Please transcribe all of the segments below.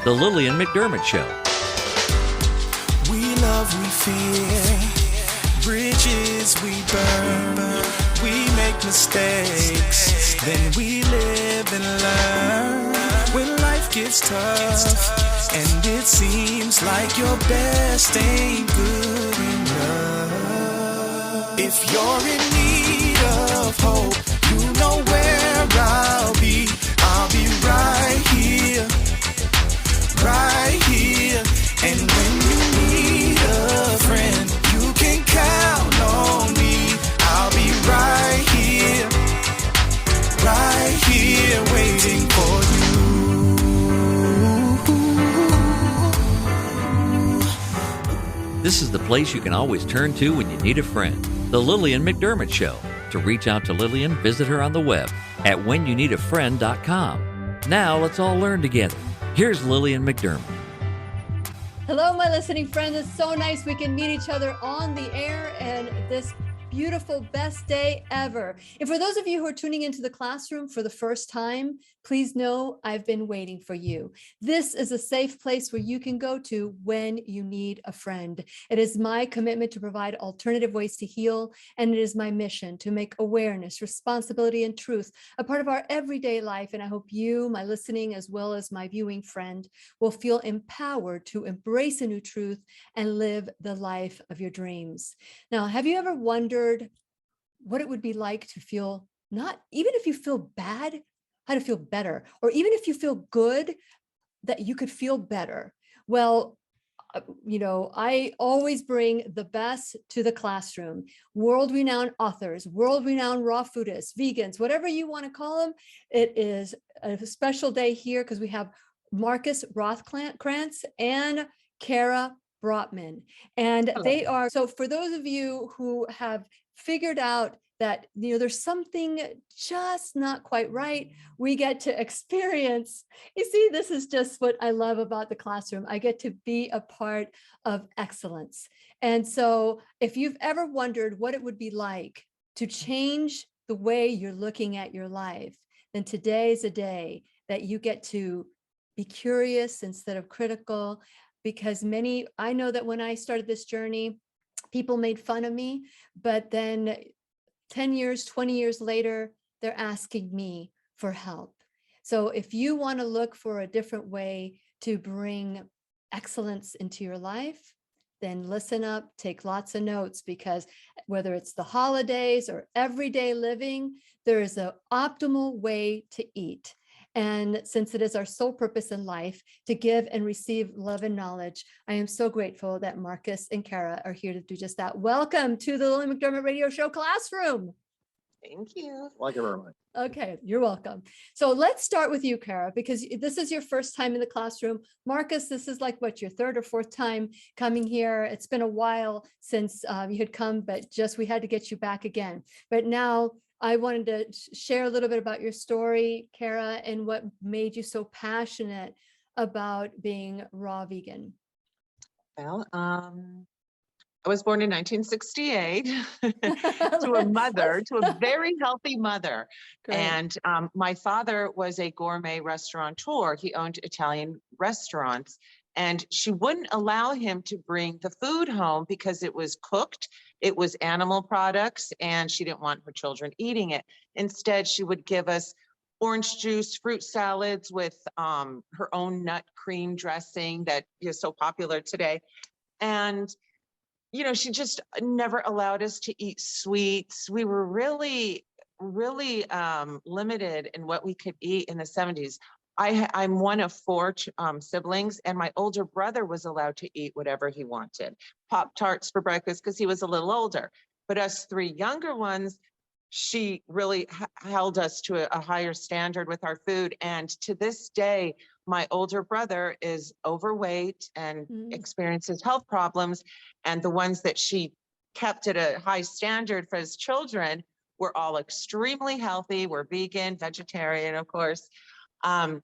The Lillian McDermott Show. We love, we fear, bridges we burn, we make mistakes, then we live and learn. When life gets tough, and it seems like your best ain't good enough. If you're in need of hope, you know where I'll be right here, right here. And when you need a friend, you can count on me. I'll be right here, waiting for you. This is the place you can always turn to when you need a friend. The Lillian McDermott Show. To reach out to Lillian, visit her on the web at whenyouneedafriend.com. Now let's all learn together. Here's Lillian McDermott. Hello, my listening friends. It's so nice we can meet each other on the air and this beautiful best day ever. And for those of you who are tuning into the classroom for the first time, please know I've been waiting for you. This is a safe place where you can go to when you need a friend. It is my commitment to provide alternative ways to heal, and it is my mission to make awareness, responsibility, and truth a part of our everyday life. And I hope you, my listening, as well as my viewing friend, will feel empowered to embrace a new truth and live the life of your dreams. Now, have you ever wondered what it would be like to feel, not even if you feel bad, how to feel better, or even if you feel good, that you could feel better? Well, I always bring the best to the classroom. World-renowned authors, world-renowned raw foodists, vegans, whatever you want to call them. It is a special day here because we have Markus Rothkranz and Cara Brotman. And Hello. they are, so for those of you who have figured out that, there's something just not quite right, we get to experience. You see, this is just what I love about the classroom. I get to be a part of excellence. And so if you've ever wondered what it would be like to change the way you're looking at your life, then today is a day that you get to be curious instead of critical. Because I know that when I started this journey, people made fun of me, but then 10 years, 20 years later, they're asking me for help. So if you want to look for a different way to bring excellence into your life, then listen up, take lots of notes, because whether it's the holidays or everyday living, there is an optimal way to eat. And since it is our sole purpose in life to give and receive love and knowledge, I am so grateful that Markus and Cara are here to do just that. Welcome to the Lillian McDermott Radio Show classroom. Thank you. Like it very much. Okay, you're welcome. So let's start with you, Cara, because this is your first time in the classroom. Markus, this is like your third or fourth time coming here. It's been a while since you had come, but we had to get you back again. But now I wanted to share a little bit about your story, Cara, and what made you so passionate about being raw vegan. Well, I was born in 1968 to a very healthy mother. Great. And my father was a gourmet restaurateur. He owned Italian restaurants, and she wouldn't allow him to bring the food home because it was cooked. It was animal products, and she didn't want her children eating it. Instead, she would give us orange juice, fruit salads with her own nut cream dressing that is so popular today. And, she just never allowed us to eat sweets. We were really, really limited in what we could eat in the 70s. I'm one of four siblings, and my older brother was allowed to eat whatever he wanted. Pop-Tarts for breakfast because he was a little older. But us three younger ones, she really held us to a higher standard with our food. And to this day, my older brother is overweight and experiences health problems. And the ones that she kept at a high standard for his children were all extremely healthy. We're vegan, vegetarian, of course. And,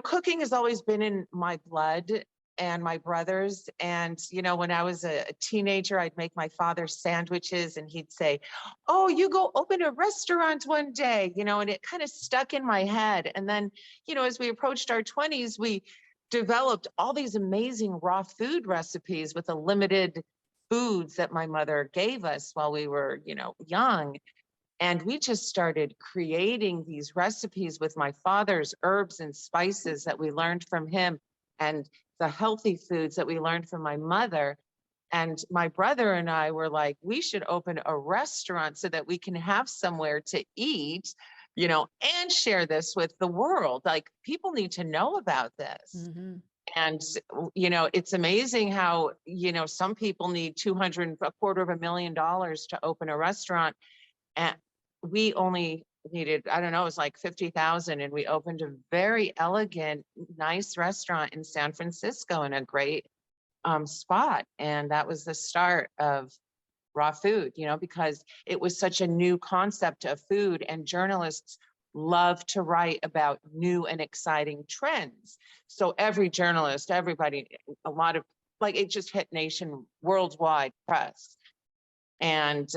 cooking has always been in my blood. and my brothers. And, you know, when I was a teenager, I'd make my father sandwiches and he'd say, oh, you go open a restaurant one day, you know, and it kind of stuck in my head. And then, you know, as we approached our 20s, we developed all these amazing raw food recipes with the limited foods that my mother gave us while we were, you know, young. And we just started creating these recipes with my father's herbs and spices that we learned from him, and the healthy foods that we learned from my mother. And my brother and I were like, we should open a restaurant so that we can have somewhere to eat, you know, and share this with the world. Like, people need to know about this. Mm-hmm. And, you know, it's amazing how, you know, some people need $250,000 to open a restaurant. And we only needed, I don't know, it was like 50,000, and we opened a very elegant, nice restaurant in San Francisco in a great spot. And that was the start of raw food, you know, because it was such a new concept of food, and journalists love to write about new and exciting trends. So every journalist, everybody, a lot of, like, it just hit worldwide press. And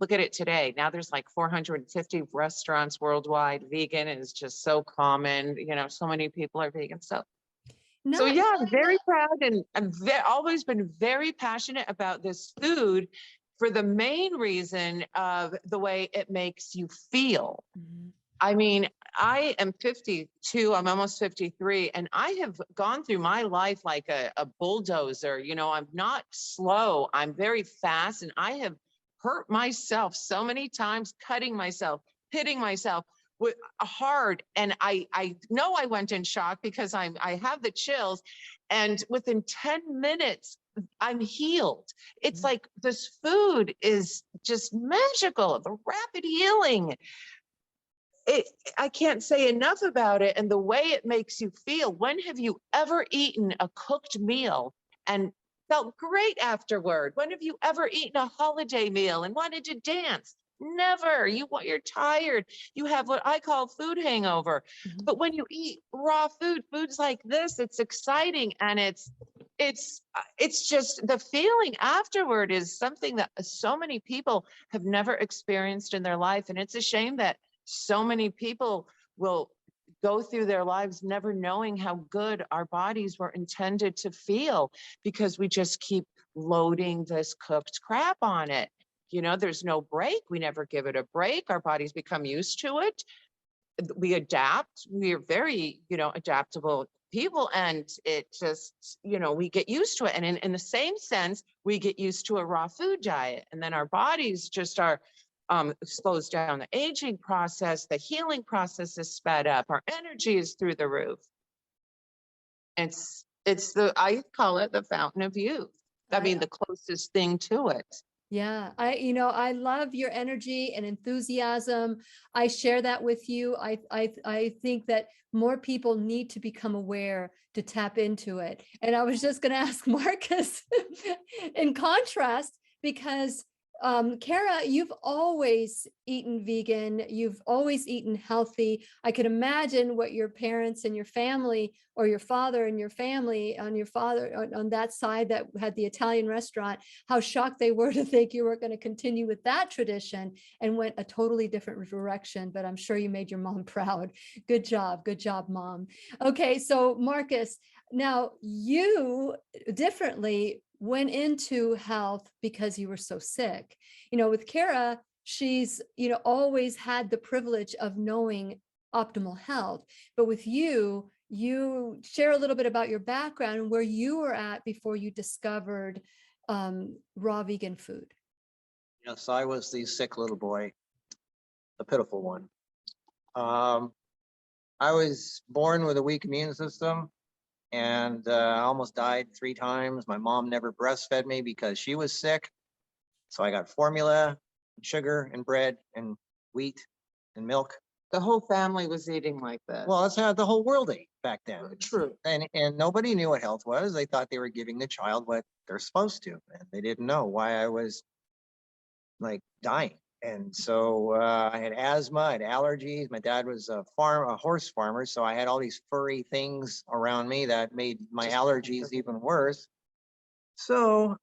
look at it today. Now there's like 450 restaurants worldwide. Vegan is just so common. You know, so many people are vegan. So yeah, I'm very proud, and I've always been very passionate about this food for the main reason of the way it makes you feel. Mm-hmm. I mean, I am 52, I'm almost 53, and I have gone through my life like a bulldozer. You know, I'm not slow, I'm very fast, and I have hurt myself so many times, cutting myself, hitting myself with hard. And I know I went in shock because I have the chills, and within 10 minutes, I'm healed. It's like this food is just magical, the rapid healing. I can't say enough about it, and the way it makes you feel. When have you ever eaten a cooked meal and felt great afterward? When have you ever eaten a holiday meal and wanted to dance? Never. You're tired. You have what I call food hangover. Mm-hmm. But when you eat raw foods like this, it's exciting, and it's just the feeling afterward is something that so many people have never experienced in their life. And it's a shame that so many people will go through their lives never knowing how good our bodies were intended to feel, because we just keep loading this cooked crap on it. You know, there's no break. We never give it a break. Our bodies become used to it. We adapt. We are very, you know, adaptable people, and it just, you know, we get used to it. And in the same sense, we get used to a raw food diet, and then our bodies just are slows down the aging process, the healing process is sped up, our energy is through the roof. I call it the fountain of youth. I mean, the closest thing to it. Yeah, I love your energy and enthusiasm. I share that with you. I think that more people need to become aware, to tap into it. And I was just going to ask Markus in contrast, because Cara, you've always eaten vegan. You've always eaten healthy. I can imagine what your parents and your family, or your father and your family on that side that had the Italian restaurant, how shocked they were to think you were going to continue with that tradition and went a totally different direction. But I'm sure you made your mom proud. Good job, Mom. Okay, so Markus, now you differently went into health because you were so sick. You know, with Cara, she's, you know, always had the privilege of knowing optimal health. But with you share a little bit about your background and where you were at before you discovered raw vegan food. Yes, I was the sick little boy, the pitiful one. I was born with a weak immune system, and I almost died 3 times. My mom never breastfed me because she was sick. So I got formula, and sugar, and bread, and wheat, and milk. The whole family was eating like this. Well, that's how the whole world ate back then. True. And nobody knew what health was. They thought they were giving the child what they're supposed to. And they didn't know why I was like dying And so I had asthma, I had allergies. My dad was a horse farmer, so I had all these furry things around me that made my allergies even worse. So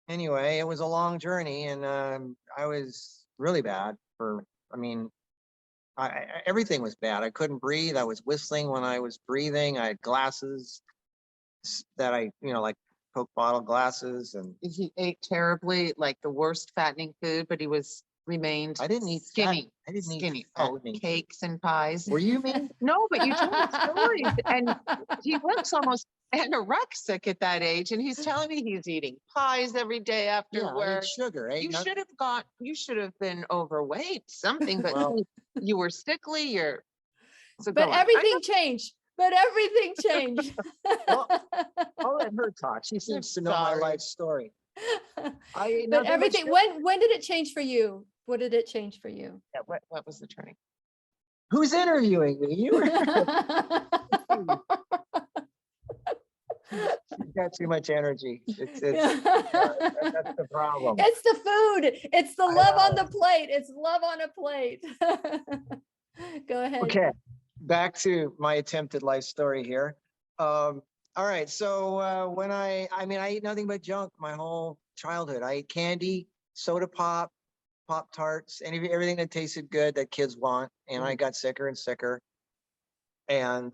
anyway, it was a long journey, and I was really bad for. I mean, everything was bad. I couldn't breathe. I was whistling when I was breathing. I had glasses that like Coke bottle glasses, and He ate terribly, like the worst fattening food, but he remained I didn't eat skinny. I didn't Skinny. eat Oh, fattening food. cakes and pies. Were you mean? No, but you told stories, and he looks almost anorexic at that age, and he's telling me he's eating pies every day after Yeah, I work. ate sugar. Eh? You should have been overweight, something, but Well, you were sickly. So But go on. everything changed. But everything changed. Well, I'll let her talk. She seems to know my Sorry. life story. I ate But nothing but everything, sugar. when did it change for you? What did it change for you? Yeah, what was the turning? Who's interviewing me? You were. She's got too much energy. That's the problem. It's the food. It's the I love on know. the plate. It's love on a plate. Go ahead. Okay, back to my attempted life story here. All right, so when I ate nothing but junk my whole childhood. I ate candy, soda pop, Pop Tarts, everything that tasted good that kids want, and I got sicker and sicker. And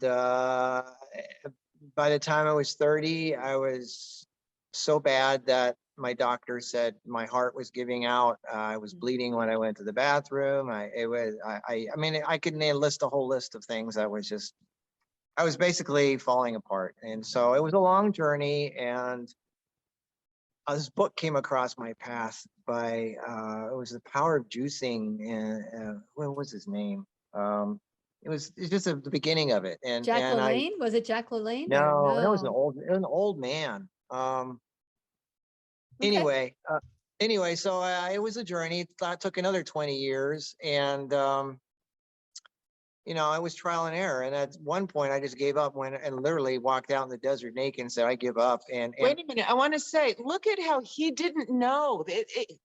by the time I was 30, I was so bad that my doctor said my heart was giving out. I was bleeding when I went to the bathroom. I could list a whole list of things that was just, I was basically falling apart. And so it was a long journey, and this book came across my path by, it was The Power of Juicing, and what was his name? It's just the beginning of it. Jack LaLanne? Was it Jack LaLanne? No, that was an old man. Okay. Anyway, so it was a journey. It took another 20 years, and I was trial and error. And at one point, I just gave up and literally walked out in the desert naked and said, "I give up." And wait a minute, I want to say, look at how he didn't know.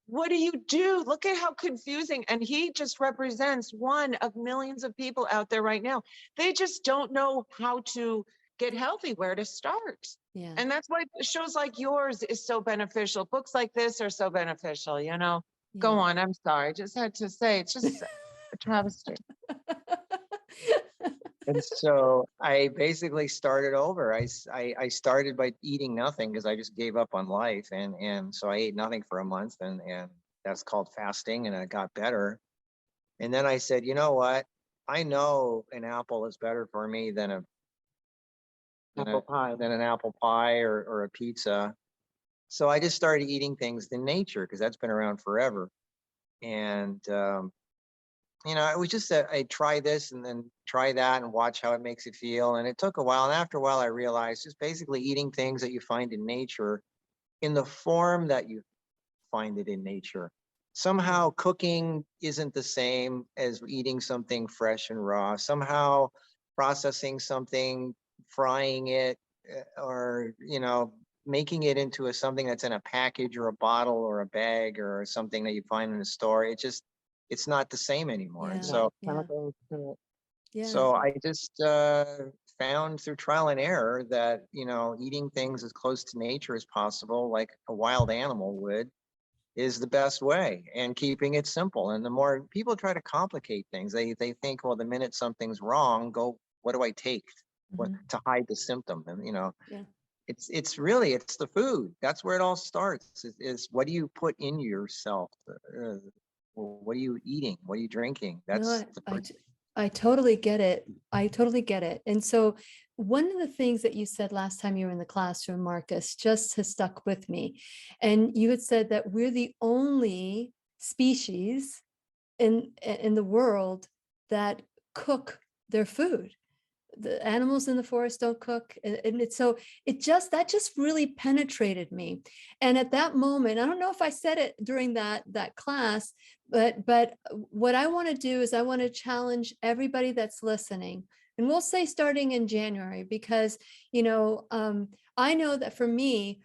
What do you do? Look at how confusing. And he just represents one of millions of people out there right now. They just don't know how to get healthy, where to start. Yeah. And that's why shows like yours is so beneficial. Books like this are so beneficial, Go on. I'm sorry. I just had to say, it's just a travesty. And so I basically started over. I started by eating nothing because I just gave up on life. And so I ate nothing for a month, and that's called fasting, and I got better. And then I said, you know what? I know an apple is better for me than an apple pie or a pizza. So I just started eating things in nature because that's been around forever. And it was just that I try this and then try that and watch how it makes it feel. And it took a while. And after a while, I realized just basically eating things that you find in nature in the form that you find it in nature. Somehow cooking isn't the same as eating something fresh and raw. Somehow processing something, frying it, or, making it into something that's in a package or a bottle or a bag or something that you find in a store. It's not the same anymore. Yeah. And so, so I just found through trial and error that, eating things as close to nature as possible, like a wild animal would, is the best way, and keeping it simple. And the more people try to complicate things, they think, well, the minute something's wrong, what do I take to hide the symptom? And, it's really the food. That's where it all starts, is what do you put in yourself? What are you eating? What are you drinking? I totally get it. I totally get it. And so one of the things that you said last time you were in the classroom, Markus, just has stuck with me. And you had said that we're the only species in the world that cook their food. The animals in the forest don't cook. And that just really penetrated me. And at that moment, I don't know if I said it during that class, but what I want to do is I want to challenge everybody that's listening. And we'll say starting in January, because, I know that for me,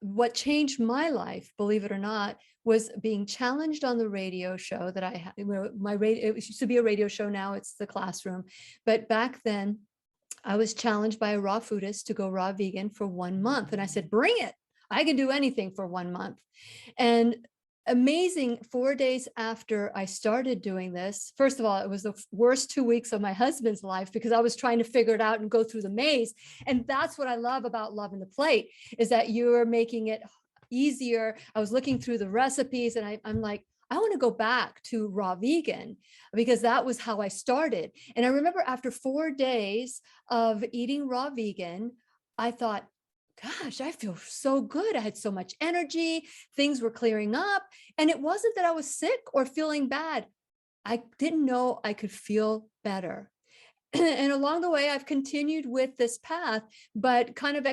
what changed my life, believe it or not, was being challenged on the radio show that I had. It used to be a radio show, now it's the classroom. But back then, I was challenged by a raw foodist to go raw vegan for 1 month. And I said, bring it. I can do anything for 1 month. And amazing, 4 days after I started doing this, first of all, it was the worst 2 weeks of my husband's life because I was trying to figure it out and go through the maze. And that's what I love about Loving the Plate, is that you're making it easier. I was looking through the recipes and I'm like, I want to go back to raw vegan because that was how I started. And I remember after 4 days of eating raw vegan, I thought, gosh, I feel so good. I had so much energy. Things were clearing up. And it wasn't that I was sick or feeling bad. I didn't know I could feel better. And along the way, I've continued with this path, but kind of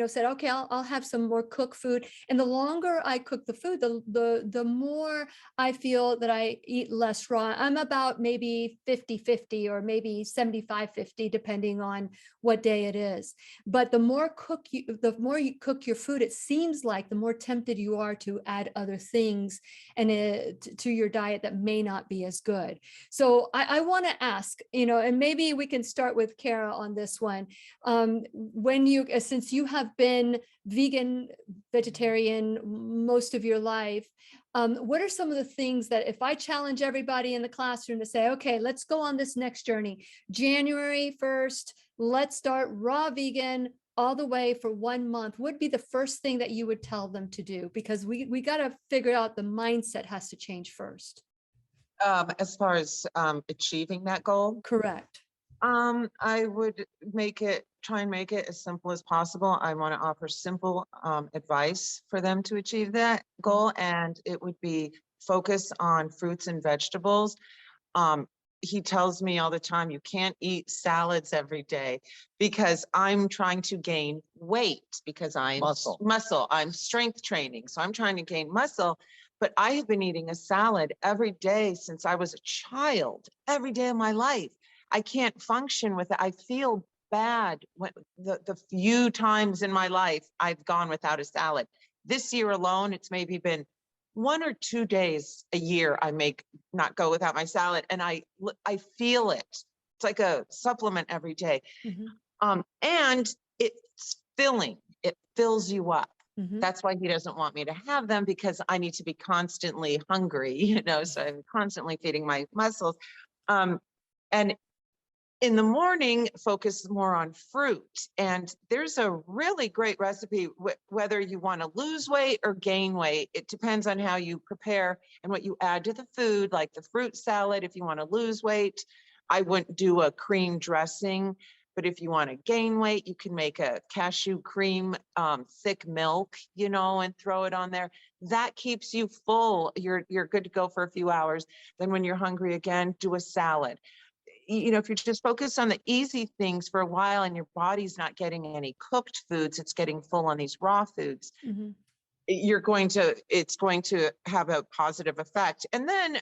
said, okay, I'll have some more cooked food. And the longer I cook the food, the more I feel that I eat less raw. I'm about maybe 50-50 or maybe 75-50, depending on what day it is. But the more you cook your food, it seems like the more tempted you are to add other things and to your diet that may not be as good. So I want to ask, and maybe we can start with Cara on this one. Since you have been vegan, vegetarian most of your life, what are some of the things that if I challenge everybody in the classroom to say, okay, let's go on this next journey, January 1st, let's start raw vegan all the way for 1 month, would be the first thing that you would tell them to do? Because we got to figure out the mindset has to change first. As far as achieving that goal? Correct. I would try and make it as simple as possible. I want to offer simple advice for them to achieve that goal, and it would be focus on fruits and vegetables. He tells me all the time, you can't eat salads every day, because I'm trying to gain weight because I'm muscle. I'm strength training. So I'm trying to gain muscle, but I have been eating a salad every day since I was a child, every day of my life. I can't function with it. I feel bad when the few times in my life I've gone without a salad. This year alone, it's maybe been 1 or 2 days a year I may not go without my salad, and I feel it. It's like a supplement every day. Mm-hmm. And it's filling. It fills you up. Mm-hmm. That's why he doesn't want me to have them, because I need to be constantly hungry, so I'm constantly feeding my muscles. And in the morning, focus more on fruit. And there's a really great recipe, whether you want to lose weight or gain weight. It depends on how you prepare and what you add to the food, like the fruit salad. If you want to lose weight, I wouldn't do a cream dressing. But if you want to gain weight, you can make a cashew cream, thick milk, and throw it on there. That keeps you full. You're good to go for a few hours. Then when you're hungry again, do a salad. If you're just focused on the easy things for a while and your body's not getting any cooked foods, it's getting full on these raw foods, mm-hmm. It's going to have a positive effect. And then,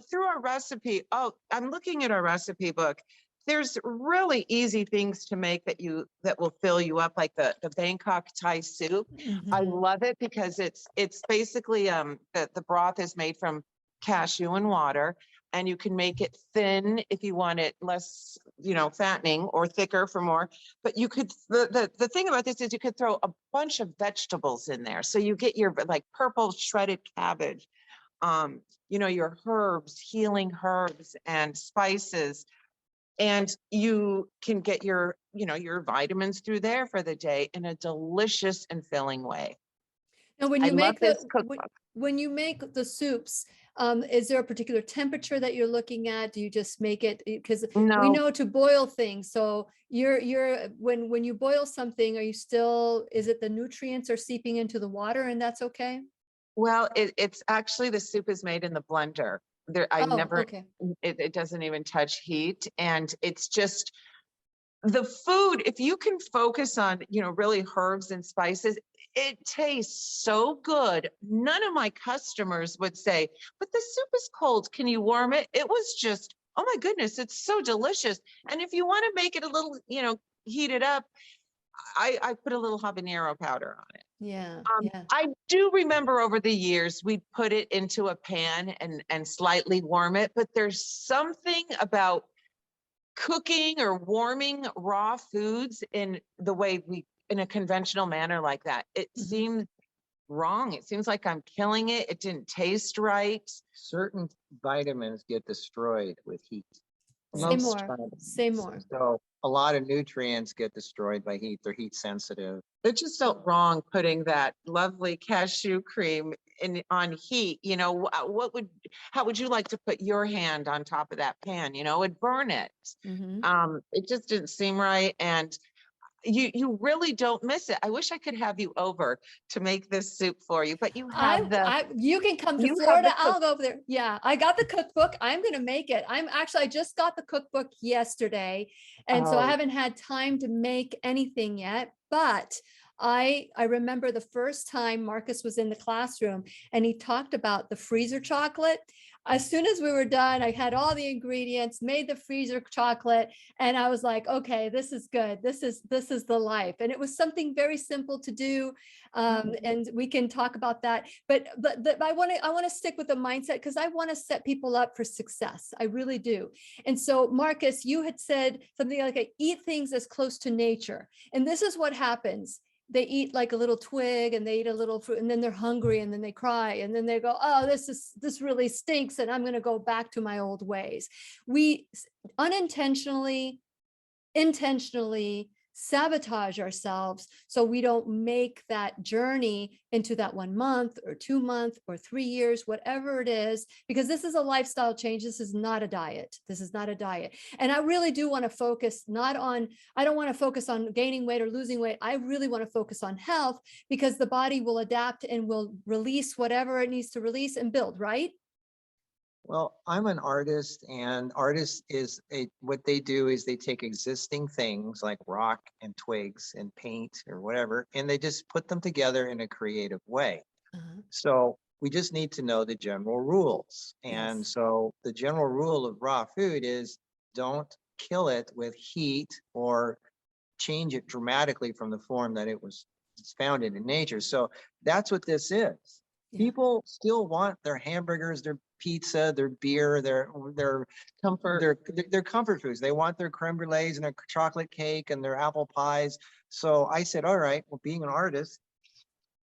through our recipe, I'm looking at our recipe book. There's really easy things to make that will fill you up, like the Bangkok Thai soup. Mm-hmm. I love it because it's basically the broth is made from cashew and water. And you can make it thin if you want it less, fattening, or thicker for more. But you could, the thing about this is you could throw a bunch of vegetables in there. So you get your purple shredded cabbage, your herbs, healing herbs and spices. And you can get your vitamins through there for the day in a delicious and filling way. Now, when you make the soups, is there a particular temperature that you're looking at? Do you just make it, because we know to boil things? So when you boil something, is it the nutrients are seeping into the water and that's okay? Well, it's actually, the soup is made in the blender. It doesn't even touch heat, and it's just the food. If you can focus on, really herbs and spices, it tastes so good. None of my customers would say, but the soup is cold, can you warm it? It was just, oh my goodness, it's so delicious. And if you want to make it a little, heat it up, I put a little habanero powder on it. Yeah. Yeah. I do remember over the years, we'd put it into a pan and slightly warm it, but there's something about cooking or warming raw foods in the way in a conventional manner like that. It seems wrong. It seems like I'm killing it. It didn't taste right. Certain vitamins get destroyed with heat. Say Most more. vitamins. Say more. So a lot of nutrients get destroyed by heat. They're heat sensitive. It just felt wrong putting that lovely cashew cream on heat. You know, how would you like to put your hand on top of that pan? You know, it'd burn it. It just didn't seem right. And you really don't miss it. I wish I could have you over to make this soup for you, but you have you can come to you have Florida. the I'll go over there. Yeah, I got the cookbook. I'm going to make it. I just got the cookbook yesterday. And so I haven't had time to make anything yet, but I remember the first time Markus was in the classroom and he talked about the freezer chocolate. As soon as we were done, I had all the ingredients, made the freezer chocolate, and I was like, okay, this is good. This is the life. And it was something very simple to do. And we can talk about that. But I want to stick with the mindset because I want to set people up for success. I really do. And so, Markus, you had said something like, eat things as close to nature. And this is what happens. They eat like a little twig and they eat a little fruit and then they're hungry and then they cry and then they go, oh, this really stinks and I'm going to go back to my old ways. We unintentionally, intentionally sabotage ourselves so we don't make that journey into that 1 month or 2 months or 3 years, whatever it is, because this is a lifestyle change. This is not a diet. This is not a diet. And I really do want to focus I don't want to focus on gaining weight or losing weight. I really want to focus on health because the body will adapt and will release whatever it needs to release and build, right? Well, I'm an artist, and artists what they do is they take existing things like rock and twigs and paint or whatever, and they just put them together in a creative way. So we just need to know the general rules. And so the general rule of raw food is don't kill it with heat or change it dramatically from the form that it's found in nature. So that's what this is. People still want their hamburgers, their pizza, their beer, their comfort foods. They want their creme brulees and their chocolate cake and their apple pies. So I said, all right, well, being an artist,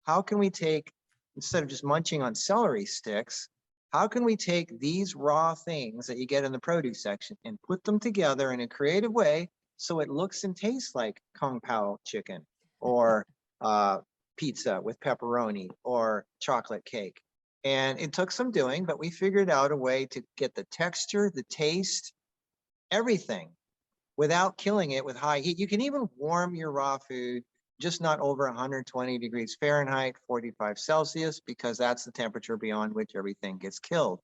how can we take, instead of just munching on celery sticks, how can we take these raw things that you get in the produce section and put them together in a creative way so it looks and tastes like Kung Pao chicken or pizza with pepperoni or chocolate cake? And it took some doing, but we figured out a way to get the texture, the taste, everything without killing it with high heat. You can even warm your raw food, just not over 120 degrees Fahrenheit, 45 Celsius, because that's the temperature beyond which everything gets killed.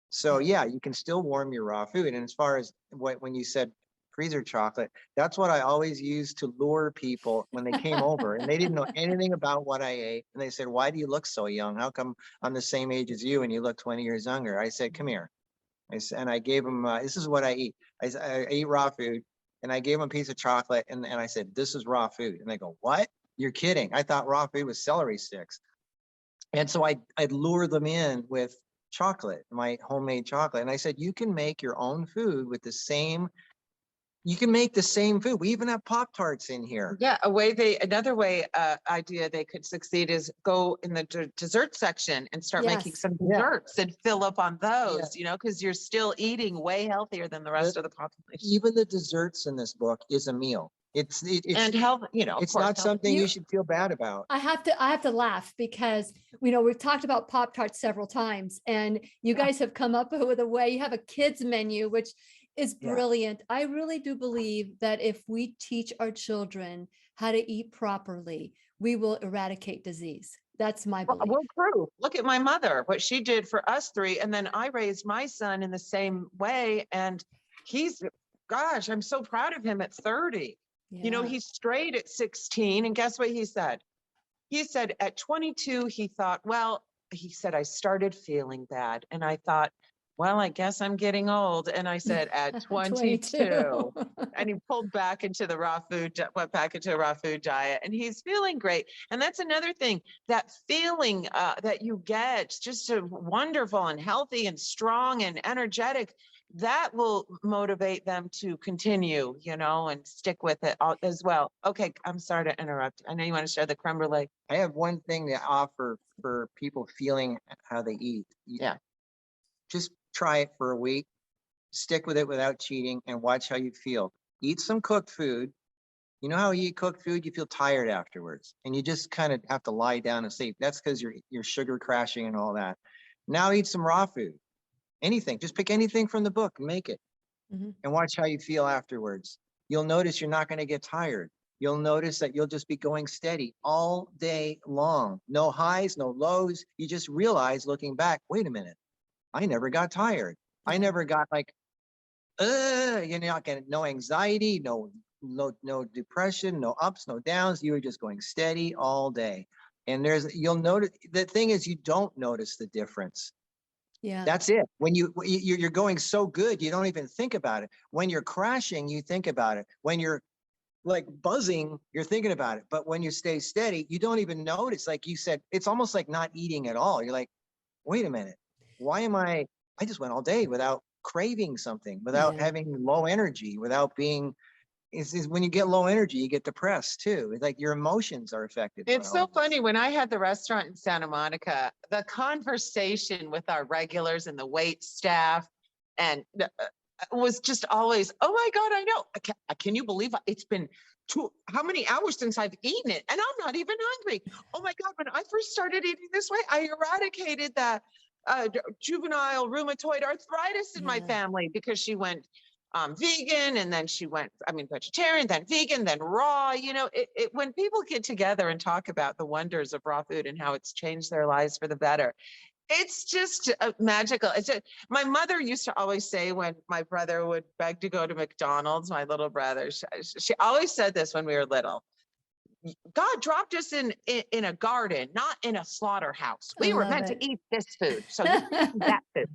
So yeah, you can still warm your raw food. And as far as when you said freezer chocolate, that's what I always used to lure people when they came over and they didn't know anything about what I ate. And they said, why do you look so young? How come I'm the same age as you and you look 20 years younger? I said, come here. And I gave them, this is what I eat. I eat raw food, and I gave them a piece of chocolate and I said, this is raw food. And they go, what? You're kidding. I thought raw food was celery sticks. And so I'd lure them in with chocolate, my homemade chocolate. And I said, you can make your own food with you can make the same food. We even have Pop-Tarts in here. Yeah, another idea they could succeed is go in the dessert section and start making some desserts and fill up on those, you know, because you're still eating way healthier than the rest of the population. Even the desserts in this book is a meal. It's and health, you know, it's not something you should feel bad about. I have to laugh because, you know, we've talked about Pop-Tarts several times and you guys have come up with a way. You have a kids menu, which is brilliant. I really do believe that if we teach our children how to eat properly, we will eradicate disease. That's my belief. Well, true. Look at my mother, what she did for us three. And then I raised my son in the same way. And gosh, I'm so proud of him at 30. You know, he strayed at 16. And guess what he said? He said at 22, he thought, I started feeling bad. And I thought, well, I guess I'm getting old. And I said, at 22. And he pulled back into the went back into a raw food diet, and he's feeling great. And that's another thing, that feeling that you get, just a wonderful and healthy and strong and energetic, that will motivate them to continue, and stick with it as well. Okay, I'm sorry to interrupt. I know you want to share the creme brulee. I have one thing to offer for people feeling how they eat. Yeah. Just try it for a week, stick with it without cheating, and watch how you feel. Eat some cooked food. You know how you eat cooked food, you feel tired afterwards, and you just kind of have to lie down and sleep. That's because you're sugar crashing and all that. Now eat some raw food. Anything, just pick anything from the book and make it, and watch how you feel afterwards. You'll notice you're not going to get tired. You'll notice that you'll just be going steady all day long. No highs, no lows. You just realize looking back, wait a minute, I never got tired. I never got like, you're not getting no anxiety, no depression, no ups, no downs. You were just going steady all day. And you'll notice, the thing is, you don't notice the difference. Yeah. That's it. When you're going so good, you don't even think about it. When you're crashing, you think about it. When you're like buzzing, you're thinking about it. But when you stay steady, you don't even notice. Like you said, it's almost like not eating at all. You're like, wait a minute, why am I just went all day without craving something, without having low energy, without being, is when you get low energy, you get depressed too. It's like your emotions are affected. It's so funny. When I had the restaurant in Santa Monica, the conversation with our regulars and the wait staff and was just always, oh my God, I know. Can you believe it's been how many hours since I've eaten it? And I'm not even hungry. Oh my God, when I first started eating this way, I eradicated that juvenile rheumatoid arthritis in my family, because she went vegan, and then she went, vegetarian, then vegan, then raw. When people get together and talk about the wonders of raw food and how it's changed their lives for the better, it's just magical. My mother used to always say, when my brother would beg to go to McDonald's, my little brother, she always said this when we were little: God dropped us in a garden, not in a slaughterhouse. We were meant to eat this food, so you eat that food.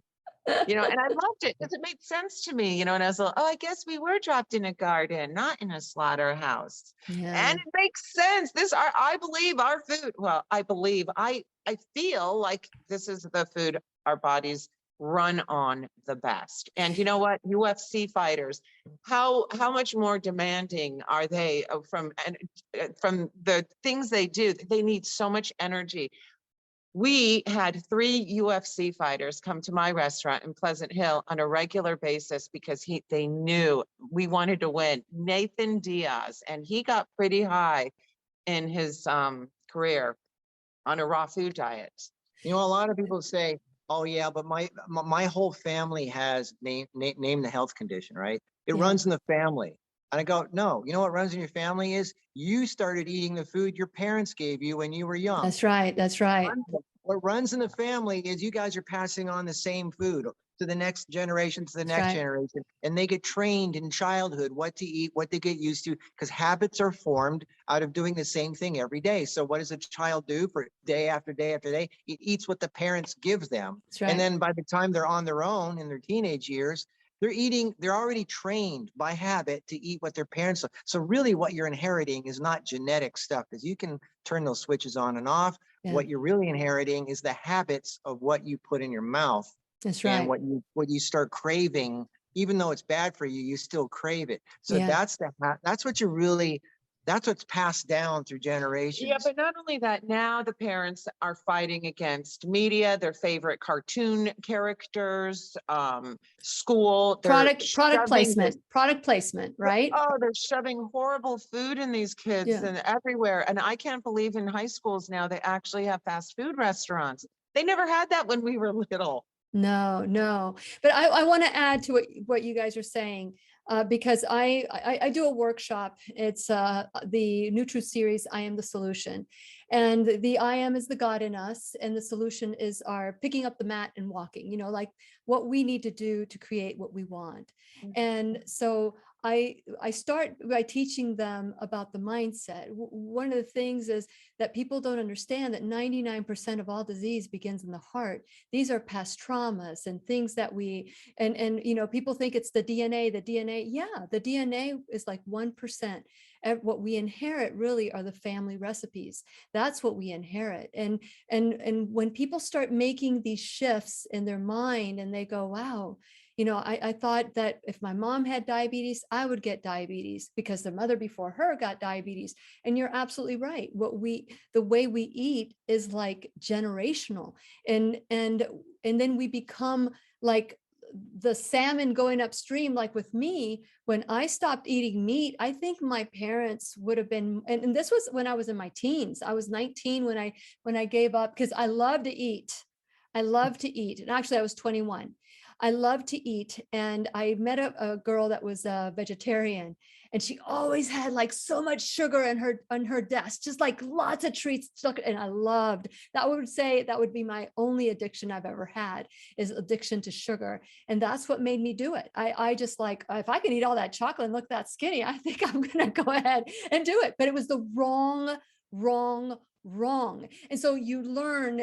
And I loved it because it made sense to me, and I was like, oh, I guess we were dropped in a garden, not in a slaughterhouse. And it makes sense. I believe our food, I feel like this is the food our bodies run on the best. And you know what? UFC fighters, how much more demanding are they from the things they do? They need so much energy. We had 3 UFC fighters come to my restaurant in Pleasant Hill on a regular basis because they knew we wanted to win. Nathan Diaz, and he got pretty high in his career on a raw food diet. A lot of people say, oh yeah, but my whole family has named the health condition, right? It runs in the family. And I go, no, you know what runs in your family is you started eating the food your parents gave you when you were young. That's right. That's right. What runs in the family is you guys are passing on the same food to the next generation, generation. And they get trained in childhood what to eat, what they get used to, because habits are formed out of doing the same thing every day. So what does a child do for day after day after day? It eats what the parents give them. Right. And then by the time they're on their own in their teenage years, they're already trained by habit to eat what their parents do. So really what you're inheriting is not genetic stuff, because you can turn those switches on and off. Yeah. What you're really inheriting is the habits of what you put in your mouth. That's right. And what you start craving, even though it's bad for you, you still crave it. So that's what's passed down through generations. Yeah, but not only that, now the parents are fighting against media, their favorite cartoon characters, school. Product placement, right? They're shoving horrible food in these kids and everywhere. And I can't believe in high schools now they actually have fast food restaurants. They never had that when we were little. No. But I want to add to what you guys are saying. Because I do a workshop. It's the New Truth series, I Am the Solution. And the I am is the God in us, and the solution is our picking up the mat and walking, like what we need to do to create what we want. Mm-hmm. And so I start by teaching them about the mindset. One of the things is that people don't understand that 99% of all disease begins in the heart. These are past traumas and things that we, and you know, people think it's the DNA, yeah, the DNA is like 1%. What we inherit really are the family recipes. That's what we inherit. And when people start making these shifts in their mind and they go, wow, you know, I thought that if my mom had diabetes, I would get diabetes because the mother before her got diabetes. And you're absolutely right. The way we eat is like generational, and then we become like the salmon going upstream. Like with me, when I stopped eating meat, I think my parents would have been, and this was when I was in my teens. I was 19 when I gave up, because I love to eat. I love to eat. And actually I was 21. I love to eat. And I met a girl that was a vegetarian, and she always had like so much sugar on her desk, just like lots of treats. And I loved that. I would say that would be my only addiction I've ever had, is addiction to sugar. And that's what made me do it. I just like, if I can eat all that chocolate and look that skinny, I think I'm going to go ahead and do it. But it was the wrong. And so you learn.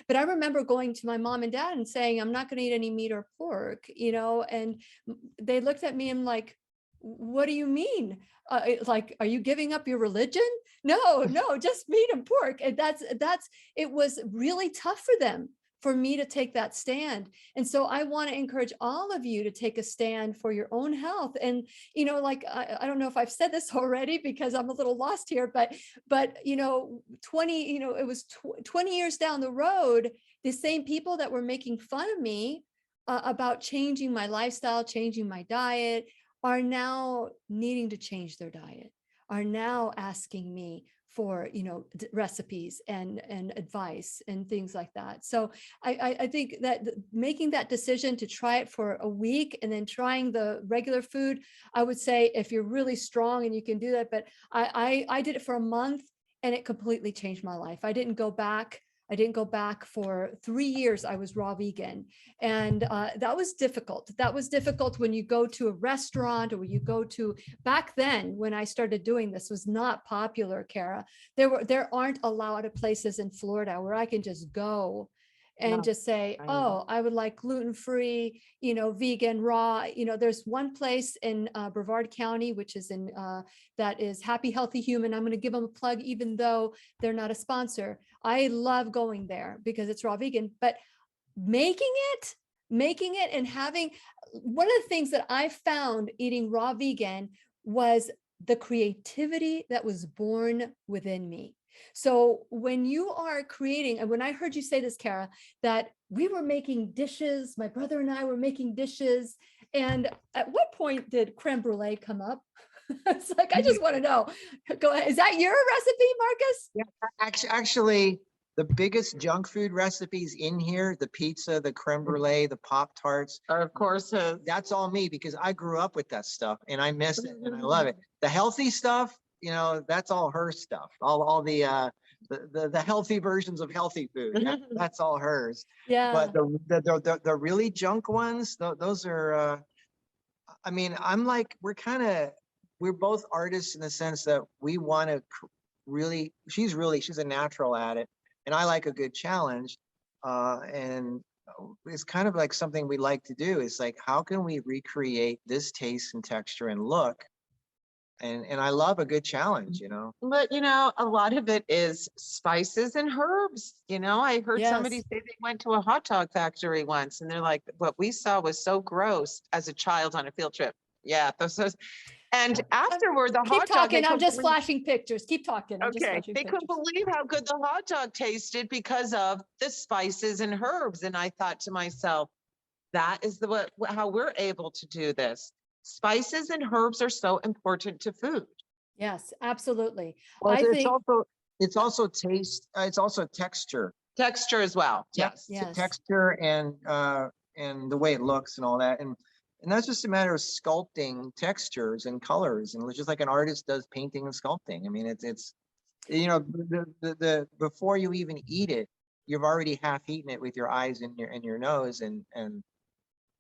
But I remember going to my mom and dad and saying, I'm not going to eat any meat or pork, you know, and they looked at me and like, what do you mean? Like, are you giving up your religion? No, just meat and pork. And it was really tough for them, for me to take that stand. And so I want to encourage all of you to take a stand for your own health. And, you know, like, I don't know if I've said this already because I'm a little lost here, but, you know, it was 20 years down the road, the same people that were making fun of me about changing my lifestyle, changing my diet, are now needing to change their diet, are now asking me for, you know, recipes and advice and things like that. So I think that making that decision to try it for a week and then trying the regular food, I would say if you're really strong and you can do that, but I did it for a month and it completely changed my life. I didn't go back. For 3 years. I was raw vegan. And that was difficult. That was difficult when you go to a restaurant, or when you go to, back then when I started doing this was not popular, Cara. There aren't a lot of places in Florida where I can just go and just say, oh, I would like gluten-free, you know, vegan, raw. You know, there's one place in Brevard County, which is in, that is Happy Healthy Human. I'm going to give them a plug, even though they're not a sponsor. I love going there because it's raw vegan, but making it and having, one of the things that I found eating raw vegan was the creativity that was born within me. So when you are creating, and when I heard you say this, Cara, that we were making dishes, my brother and I were making dishes. And at what point did creme brulee come up? It's like, I just want to know. Go ahead. Is that your recipe, Markus? Yeah, actually, the biggest junk food recipes in here, the pizza, the creme brulee, the Pop-Tarts. Of course. That's all me, because I grew up with that stuff and I miss it and I love it. The healthy stuff, you know, that's all her stuff. All the healthy versions of healthy food. That's all hers. Yeah. But the really junk ones, those are, I mean, I'm like, we're both artists in the sense that we want to really, she's a natural at it. And I like a good challenge. And it's kind of like something we like to do. It's like, how can we recreate this taste and texture and look? And I love a good challenge, you know. But, you know, a lot of it is spices and herbs. You know, I heard somebody say they went to a hot dog factory once and they're like, what we saw was so gross as a child on a field trip. Yeah. And afterward, the hot dog. Keep talking. I'm just flashing pictures. Keep talking. Okay. They couldn't believe how good the hot dog tasted because of the spices and herbs. And I thought to myself, that is how we're able to do this. Spices and herbs are so important to food. Yes, absolutely. Well, it's also taste. It's also texture. Texture as well. Yes. Texture and the way it looks and all that. And that's just a matter of sculpting textures and colors, and just like an artist does painting and sculpting. I mean, it's you know, the before you even eat it, you've already half eaten it with your eyes and your nose and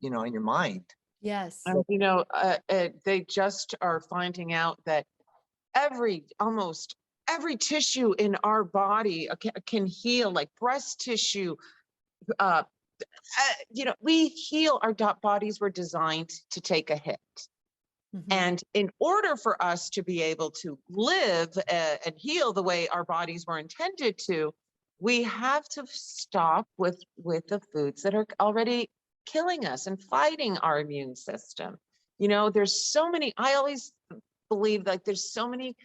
you know, in your mind. Yes. You know, they just are finding out that almost every tissue in our body can heal, like breast tissue. You know, we heal. Our bodies were designed to take a hit. Mhm. And in order for us to be able to live and heal the way our bodies were intended to, we have to stop with the foods that are already killing us and fighting our immune system. You know, there's so many, I always believe like there's so many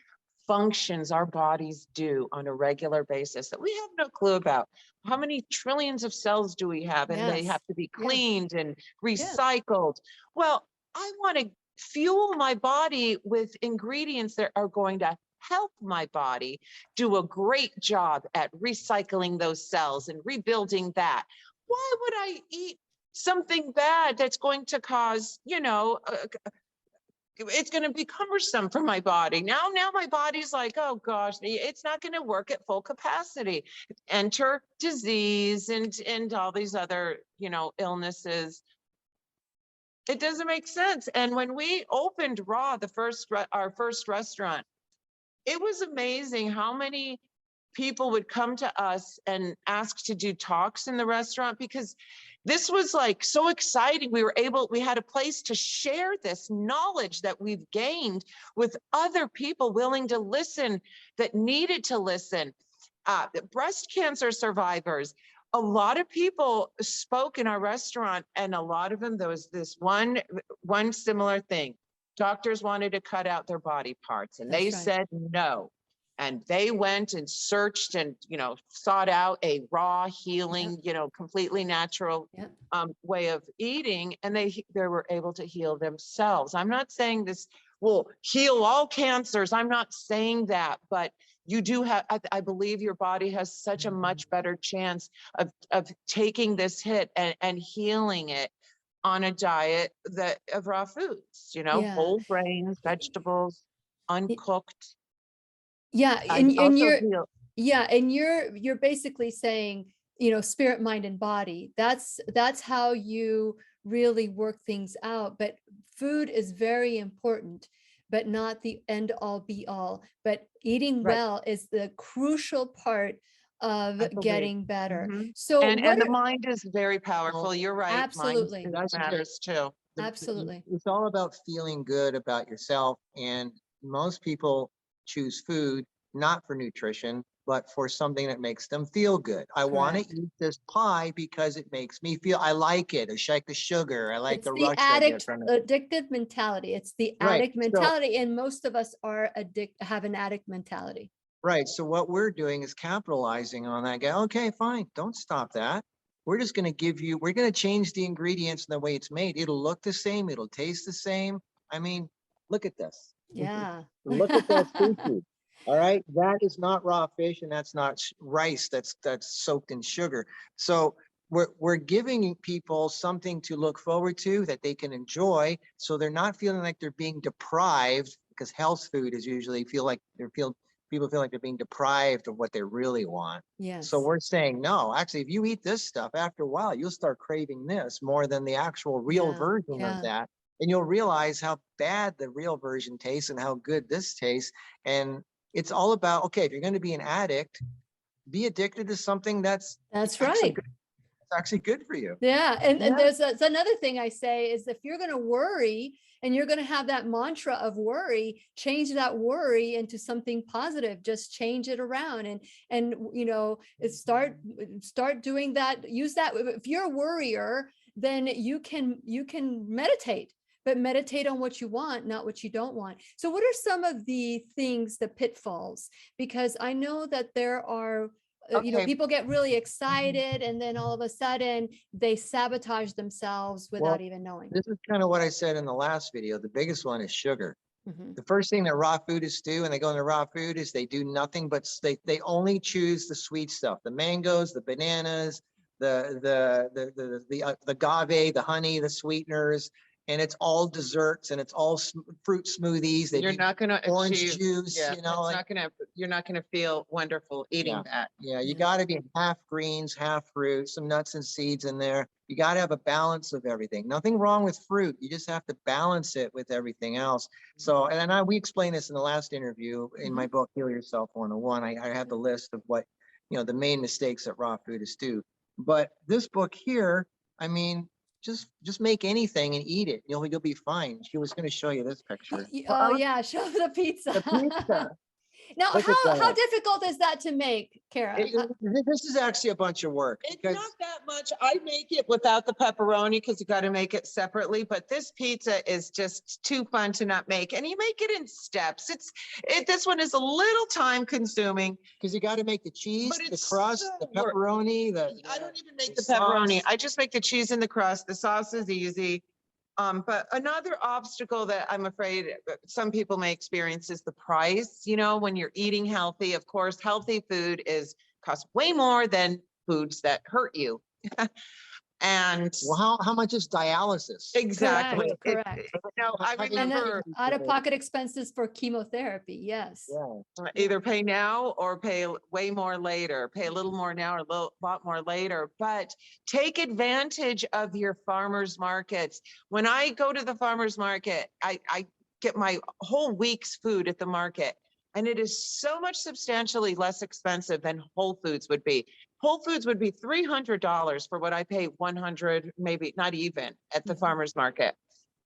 functions our bodies do on a regular basis that we have no clue about. How many trillions of cells do we have? And they Yes. have to be Yeah. cleaned and recycled. Well, I want to fuel my body with ingredients that are going to help my body do a great job at recycling those cells and rebuilding that. Why would I eat something bad that's going to cause, you know, it's going to be cumbersome for my body. Now my body's like, oh gosh, it's not going to work at full capacity. Enter disease and all these other, you know, illnesses. It doesn't make sense. And when we opened Raw, our first restaurant, it was amazing how many people would come to us and ask to do talks in the restaurant, because this was like so exciting. We had a place to share this knowledge that we've gained with other people willing to listen, that needed to listen. Breast cancer survivors, a lot of people spoke in our restaurant, and a lot of them, there was this one similar thing. Doctors wanted to cut out their body parts, and they said no. And they went and searched and, you know, sought out a raw healing, you know, completely natural way of eating. And they were able to heal themselves. I'm not saying this will heal all cancers. I'm not saying that, but you do have, I believe your body has such a much better chance of taking this hit and healing it on a diet of raw foods, you know, whole grains, vegetables, uncooked. Yeah, and you're basically saying, you know, spirit, mind, and body. That's how you really work things out. But food is very important, but not the end all be all. But eating well is the crucial part of getting better. So and the mind is very powerful. You're right. Absolutely. Mind matters too. Absolutely. It's all about feeling good about yourself. And most people choose food not for nutrition, but for something that makes them feel good. I want to eat this pie because it makes me feel, I like it. I like the sugar. I like the rush I get from it. Addictive mentality. It's the addict mentality. And most of us are have an addict mentality. Right. So what we're doing is capitalizing on that. Go, okay, fine. Don't stop that. We're just going to we're going to change the ingredients and the way it's made. It'll look the same. It'll taste the same. I mean, look at this. Yeah. Look at that sushi. All right. That is not raw fish, and that's not rice that's soaked in sugar. So we're giving people something to look forward to that they can enjoy, so they're not feeling like they're being deprived, because health food is usually people feel like they're being deprived of what they really want. Yes. So we're saying, no, actually, if you eat this stuff, after a while, you'll start craving this more than the actual real version of that. And you'll realize how bad the real version tastes and how good this tastes. And it's all about, okay, if you're going to be an addict, be addicted to something that's right. It's actually good for you. Yeah. And there's another thing I say is, if you're going to worry and you're going to have that mantra of worry, change that worry into something positive. Just change it around and you know, start doing that. Use that. If you're a worrier, then you can meditate. But meditate on what you want, not what you don't want. So what are some of the things, the pitfalls? Because I know that there are, you know, people get really excited and then all of a sudden they sabotage themselves without even knowing. This is kind of what I said in the last video. The biggest one is sugar. The first thing that raw foodists do when they go into raw food is they do nothing but they only choose the sweet stuff, the mangoes, the bananas, the agave, the honey, the sweeteners. and it's all desserts and it's all fruit smoothies. They You're do not going to orange achieve, juice, yeah, you know, like, you're not going to feel wonderful eating Yeah. that. yeah, you Yeah. got to be half greens, half fruit, some nuts and seeds in there. You got to have a balance of everything. Nothing wrong with fruit. You just have to balance it with everything else. So, and we explained this in the last interview in my book, Heal Yourself 101. I have the list of what, the main mistakes that raw foodists do. But this book here, I mean, just make anything and eat it. You'll be fine. She was going to show you this picture. Oh yeah, show the pizza. The pizza. Now, Look at how that. difficult is that to make, Cara? This is actually a bunch of work. It's because- not that much. I make it without the pepperoni because you got to make it separately. But this pizza is just too fun to not make, and you make it in steps. This one is a little time consuming. Because you got to make the cheese, But the it's crust, so the work. pepperoni, I don't even make the the pepperoni. sauce. I just make the cheese and the crust. The sauce is easy. But another obstacle that I'm afraid some people may experience is the price. When you're eating healthy, of course, healthy food costs way more than foods that hurt you. And Well, how much is dialysis? exactly. Correct. I And then remember Out-of-pocket expenses for chemotherapy. Yes. Yeah. either pay now or pay way more later, pay a little more now or a lot more later, but take advantage of your farmers markets. When I go to the farmers market, I get my whole week's food at the market, and it is so much substantially less expensive than Whole Foods would be. Whole Foods would be $300 for what I pay $100, maybe not even at the farmer's market.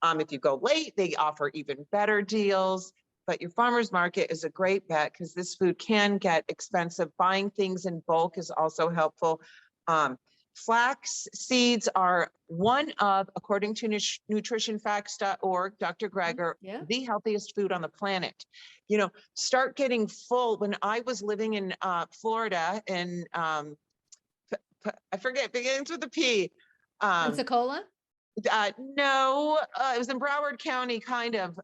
If you go late, they offer even better deals. But your farmer's market is a great bet because this food can get expensive. Buying things in bulk is also helpful. Flax seeds are one of, according to nutritionfacts.org, Dr. Greger, the healthiest food on the planet. Start getting full. When I was living in Florida, in I forget, begins with a P. Pensacola? No, it was in Broward County, kind of.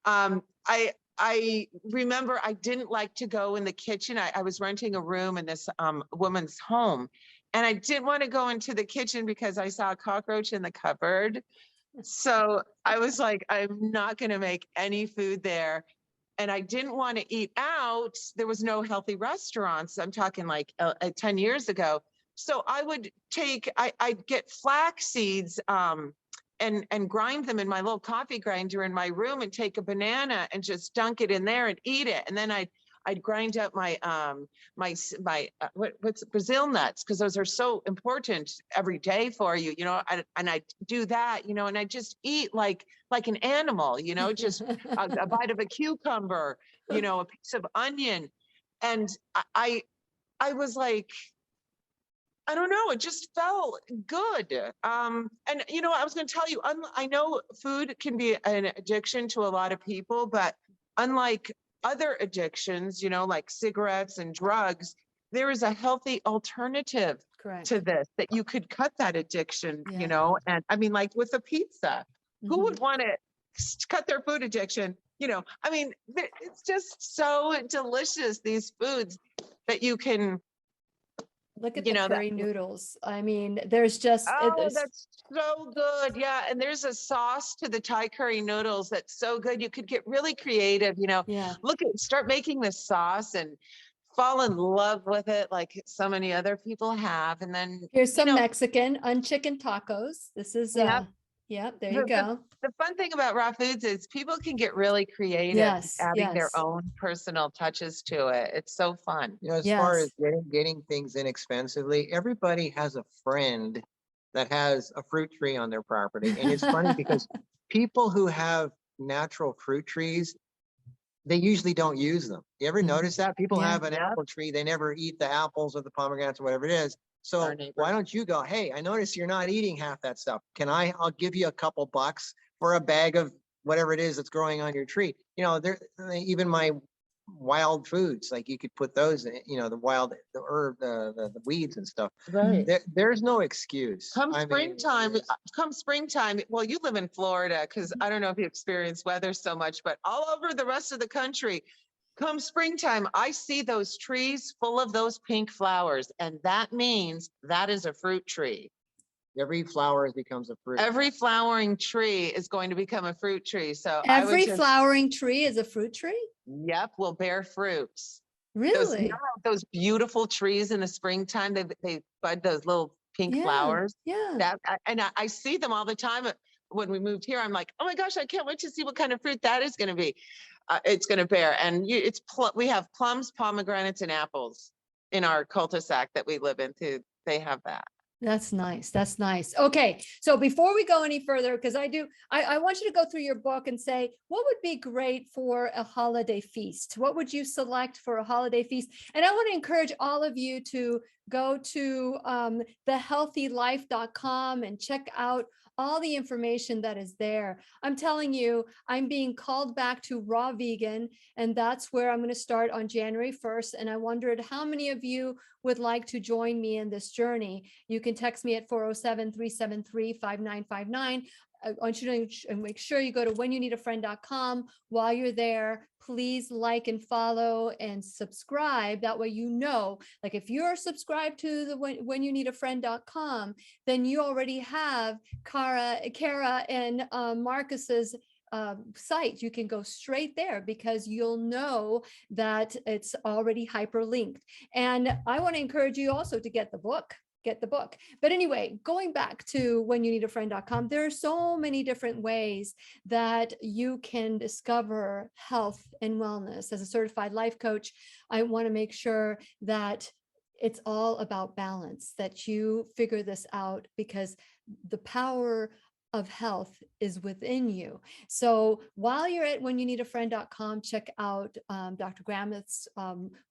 I remember I didn't like to go in the kitchen. I was renting a room in this woman's home, and I didn't want to go into the kitchen because I saw a cockroach in the cupboard. So I was like, I'm not going to make any food there. And I didn't want to eat out. There was no healthy restaurants. I'm talking like 10 years ago. So I would I'd get flax seeds and grind them in my little coffee grinder in my room and take a banana and just dunk it in there and eat it. And then I'd grind up my what's Brazil nuts, because those are so important every day for you, and I do that, and I just eat like an animal, just a bite of a cucumber, a piece of onion. And I was like, I don't know, it just felt good. And I was going to tell you, I know food can be an addiction to a lot of people, but unlike other addictions, like cigarettes and drugs, there is a healthy alternative to this that you could cut that addiction, and I mean, like with a pizza, who would want to cut their food addiction? I mean, it's just so delicious, these foods that you can. Look at the curry noodles. I mean, there's just that's so good. Yeah, and there's a sauce to the Thai curry noodles that's so good. You could get really creative. Start making this sauce and fall in love with it, like so many other people have. And then here's some Mexican chicken tacos. This is there you go. The fun thing about raw foods is people can get really creative, adding their own personal touches to it. It's so fun. As far as getting things inexpensively, everybody has a friend that has a fruit tree on their property. And it's funny because people who have natural fruit trees, they usually don't use them. You ever notice that? People have an apple tree, they never eat the apples or the pomegranates or whatever it is. So why don't you go, hey, I notice you're not eating half that stuff. I'll give you a couple bucks for a bag of whatever it is that's growing on your tree. Even my wild foods, like you could put those in, the wild, the herb, the weeds and stuff. Right. There's no excuse. Come springtime, well, you live in Florida, because I don't know if you experience weather so much, but all over the rest of the country, come springtime, I see those trees full of those pink flowers, and that means that is a fruit tree. Every flower becomes a fruit. Every flowering tree is going to become a fruit tree. So Every flowering tree is a fruit tree? Yep, will bear fruits. Really? Those beautiful trees in the springtime, they bud those little pink flowers. Yeah. I see them all the time. When we moved here, I'm like, oh my gosh, I can't wait to see what kind of fruit that is going to be. It's going to bear. And we have plums, pomegranates, and apples in our cul-de-sac that we live in too. They have that. That's nice. That's nice. Okay. So before we go any further, because I want you to go through your book and say, what would be great for a holiday feast? What would you select for a holiday feast? And I want to encourage all of you to go to thehealthylife.com and check out all the information that is there. I'm telling you, I'm being called back to raw vegan, and that's where I'm going to start on January 1st. And I wondered how many of you would like to join me in this journey. You can text me at 407-373-5959. I want you to make sure you go to whenyouneedafriend.com. While you're there, please like and follow and subscribe. That way, you know, like if you're subscribed to the whenyouneedafriend.com, then you already have Cara and Markus's site. You can go straight there because you'll know that it's already hyperlinked. And I want to encourage you also to get the book. But anyway, going back to whenyouneedafriend.com, there are so many different ways that you can discover health and wellness. As a certified life coach, I want to make sure that it's all about balance, that you figure this out, because the power of health is within you. So while you're at whenyouneedafriend.com, check out Dr. Grameth's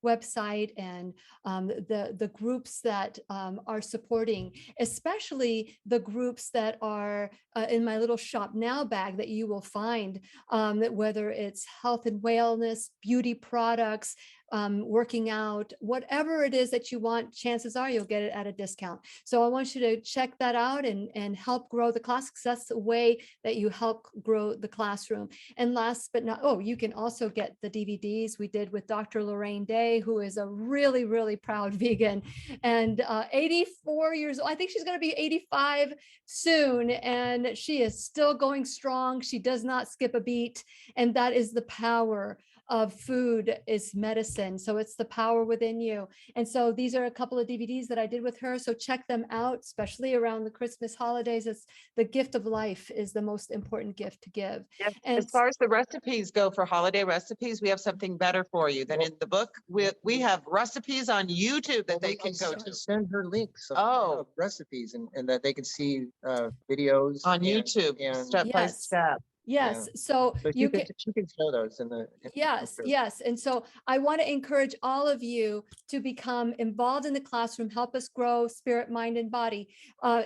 website and the groups that are supporting, especially the groups that are in my little shop now bag that you will find, whether it's health and wellness, beauty products, working out, whatever it is that you want, chances are you'll get it at a discount. So I want you to check that out and help grow the class, because that's the way that you help grow the classroom. And last but not, you can also get the DVDs we did with Dr. Lorraine Day, who is a really, really proud vegan and 84 years old. I think she's going to be 85 soon, and she is still going strong. She does not skip a beat. And that is the power of food is medicine. So it's the power within you. And so these are a couple of DVDs that I did with her. So check them out, especially around the Christmas holidays. It's the gift of life is the most important gift to give. Yes. And as far as the recipes go for holiday recipes, we have something better for you than in the book. We have recipes on YouTube that they can go to. Send her links of recipes and that they can see videos on YouTube step by step. Yes. So you can show those in the. Yes. And so I want to encourage all of you to become involved in the classroom, help us grow spirit, mind, and body,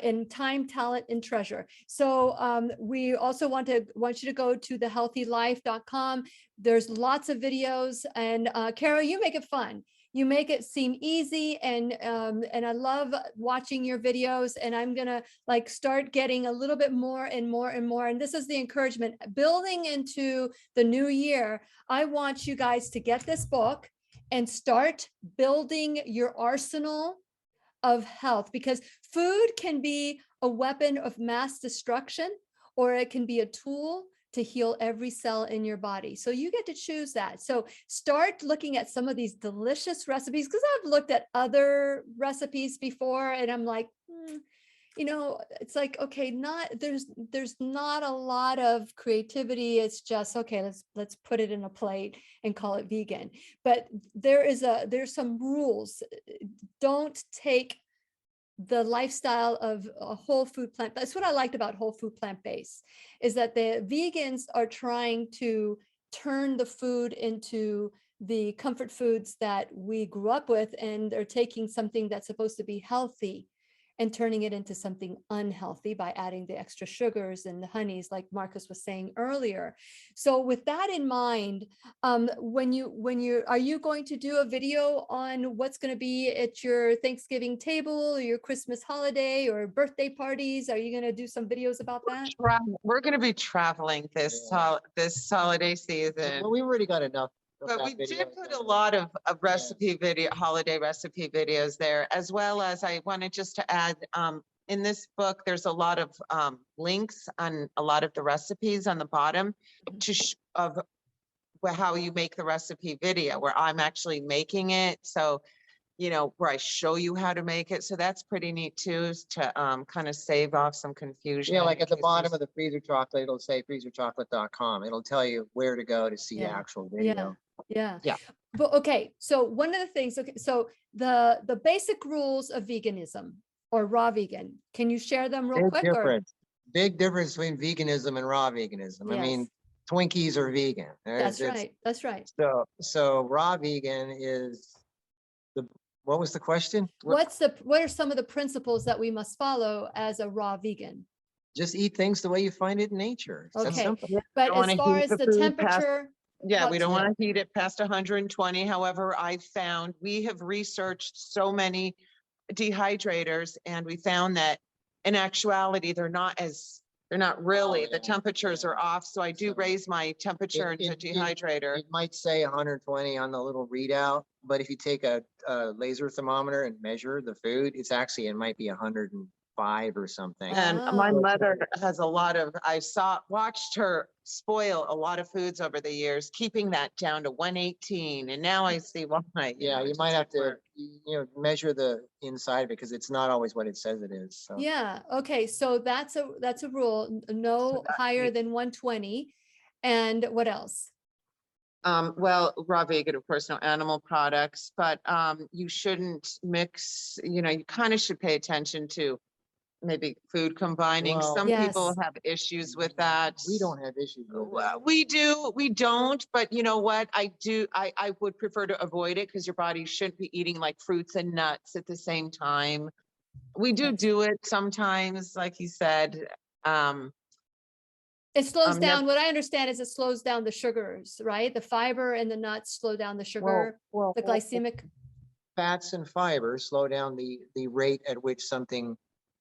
in time, talent, and treasure. So we also want you to go to thehealthylife.com. There's lots of videos, and Cara, you make it fun. You make it seem easy, and I love watching your videos, and I'm gonna start getting a little bit more and more and more. And this is the encouragement building into the new year. I want you guys to get this book and start building your arsenal of health, because food can be a weapon of mass destruction, or it can be a tool to heal every cell in your body. So you get to choose that. So start looking at some of these delicious recipes, because I've looked at other recipes before and I'm like, it's like, okay, there's not a lot of creativity. It's just, okay, let's put it in a plate and call it vegan. But there's some rules. Don't take the lifestyle of a whole food plant. That's what I liked about whole food plant-based, is that the vegans are trying to turn the food into the comfort foods that we grew up with, and they're taking something that's supposed to be healthy and turning it into something unhealthy by adding the extra sugars and the honeys, like Markus was saying earlier. So with that in mind, are you going to do a video on what's going to be at your Thanksgiving table or your Christmas holiday or birthday parties? Are you going to do some videos about that? We're going to be traveling this holiday season. Well, we've already got enough. But we did put a lot of holiday recipe videos there, as well as I wanted just to add in this book, there's a lot of links on a lot of the recipes on the bottom of how you make the recipe video, where I'm actually making it. So, you know, where I show you how to make it. So that's pretty neat too, is to kind of save off some confusion. Yeah, like in at the case bottom there's- of the freezer chocolate, it'll say freezerchocolate.com. It'll tell you where to go to see Yeah. actual video. Yeah. Yeah. But okay, so one of the things, okay, so the basic rules of veganism or raw vegan, can you share them real Big quick? Or difference. Big difference between veganism and raw veganism. I mean, Yes. Twinkies are vegan. That's right. That's right. So raw vegan is what was the question? What are some of the principles that we must follow as a raw vegan? Just eat things the way you find it in nature. It's that Okay, simple. but don't wanna as far heat as the the food past- temperature, Yeah, we what don't to want to heat it past 120. However, I found, we have researched so many dehydrators, and we found that in actuality, they're not really, the temperatures are off. So I do So raise my temperature it- to it- dehydrator. It might say 120 on the little readout, but if you take a laser thermometer and measure the food, it might be 105 or something. And my Wow. mother has a lot of, watched her spoil a lot of foods over the years, keeping that down to 118. And now I see why. Yeah, you might have to, measure the inside because it's not always what it says it is. So. yeah, okay, so that's a rule, no higher than 120. And what else? Well, raw vegan, of course, no animal products, but you shouldn't mix, you kind of should pay attention to maybe food combining. Well- Some people Yes. have issues with that. We don't have issues with Well, that. we don't, but you know what? I would prefer to avoid it because your body shouldn't be eating like fruits and nuts at the same time. We do it sometimes, like he said. It slows Yep. down, what I understand is it slows down the sugars, right? The fiber and the nuts slow down the sugar, the glycemic. Fats and fiber slow down the rate at which something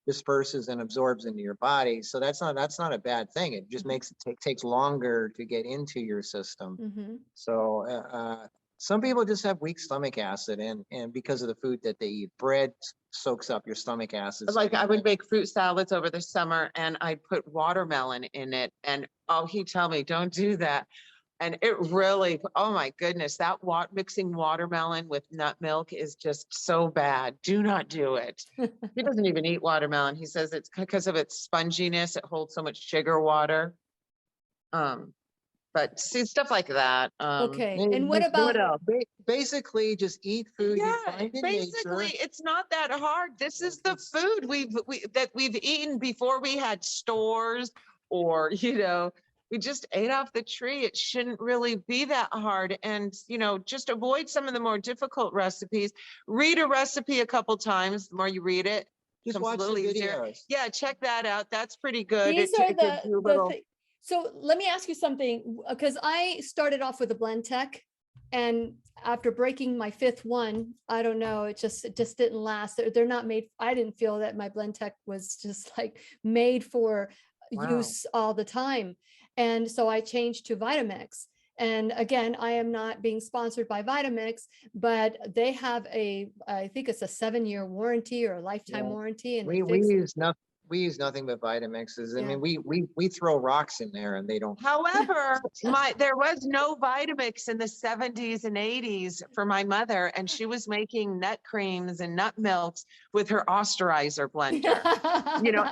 disperses and absorbs into your body. So that's not a bad thing. It just makes it takes longer to get into your system. Mhm. So some people just have weak stomach acid, and because of the food that they eat, bread soaks up your stomach acid. Like I would make fruit salads over the summer and I'd put watermelon in it, and he'd tell me, don't do that. And it really, oh my goodness, that mixing watermelon with nut milk is just so bad. Do not do it. He doesn't even eat watermelon. He says it's because of its sponginess. It holds so much sugar water. But see, stuff like that. Okay, Maybe- and what maybe- about, else? Basically just eat food you Yeah, find in basically, nature. it's not that hard. This is the food that we've eaten before we had stores, or we just ate off the tree. It shouldn't really be that hard. And just avoid some of the more difficult recipes. Read a recipe a couple times. The more you read it, Just becomes watch a little the easier. videos. Yeah, check that out. That's pretty good. these It are gives you a little- so let me ask you something, because I started off with a blend tech, and after breaking my fifth one, I don't know, it just didn't last. They're not made, I didn't feel that my blend tech was just like made for Wow. use all the time. And so I changed to Vitamix. And again, I am not being sponsored by Vitamix, but they have I think it's a 7-year warranty or a lifetime Yeah. warranty. And We they fix it. use nothing but Vitamixes. I Yeah. mean, we throw rocks in there and they don't. However, there was no Vitamix in the 70s and 80s for my mother, and she was making nut creams and nut milks with her austerizer blender.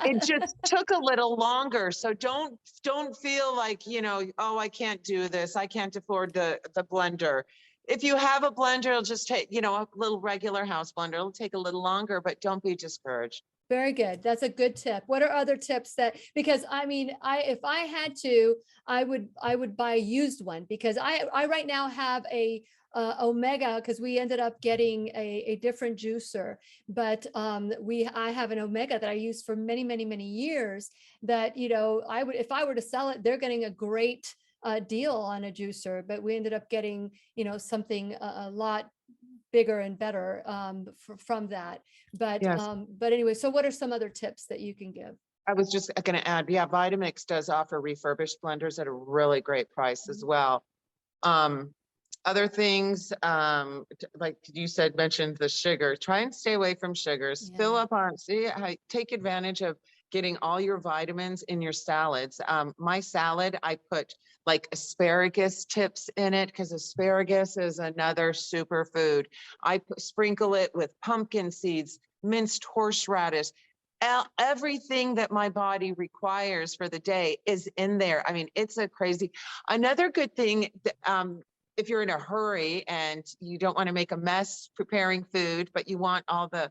It just took a little longer. So don't feel like, I can't do this. I can't afford the blender. If you have a blender, it'll just take, a little regular house blender. It'll take a little longer, but don't be discouraged. Very good. That's a good tip. What are other tips because I mean, if I had to, I would buy a used one, because I right now have a Omega, because we ended up getting a different juicer, but I have an Omega that I used for many, many, many years that, if I were to sell it, they're getting a great deal on a juicer, but we ended up getting, something a lot bigger and better from that. But Yes. But anyway, so what are some other tips that you can give? I was just going to add, yeah, Vitamix does offer refurbished blenders at a really great price as well. Other things, like you said, mentioned the sugar. Try and stay away from sugars. Fill Yeah. up on, take advantage of getting all your vitamins in your salads. My salad, I put like asparagus tips in it because asparagus is another superfood. I sprinkle it with pumpkin seeds, minced horseradish. Everything that my body requires for the day is in there. I mean, it's a crazy. Another good thing, if you're in a hurry and you don't want to make a mess preparing food, but you want all the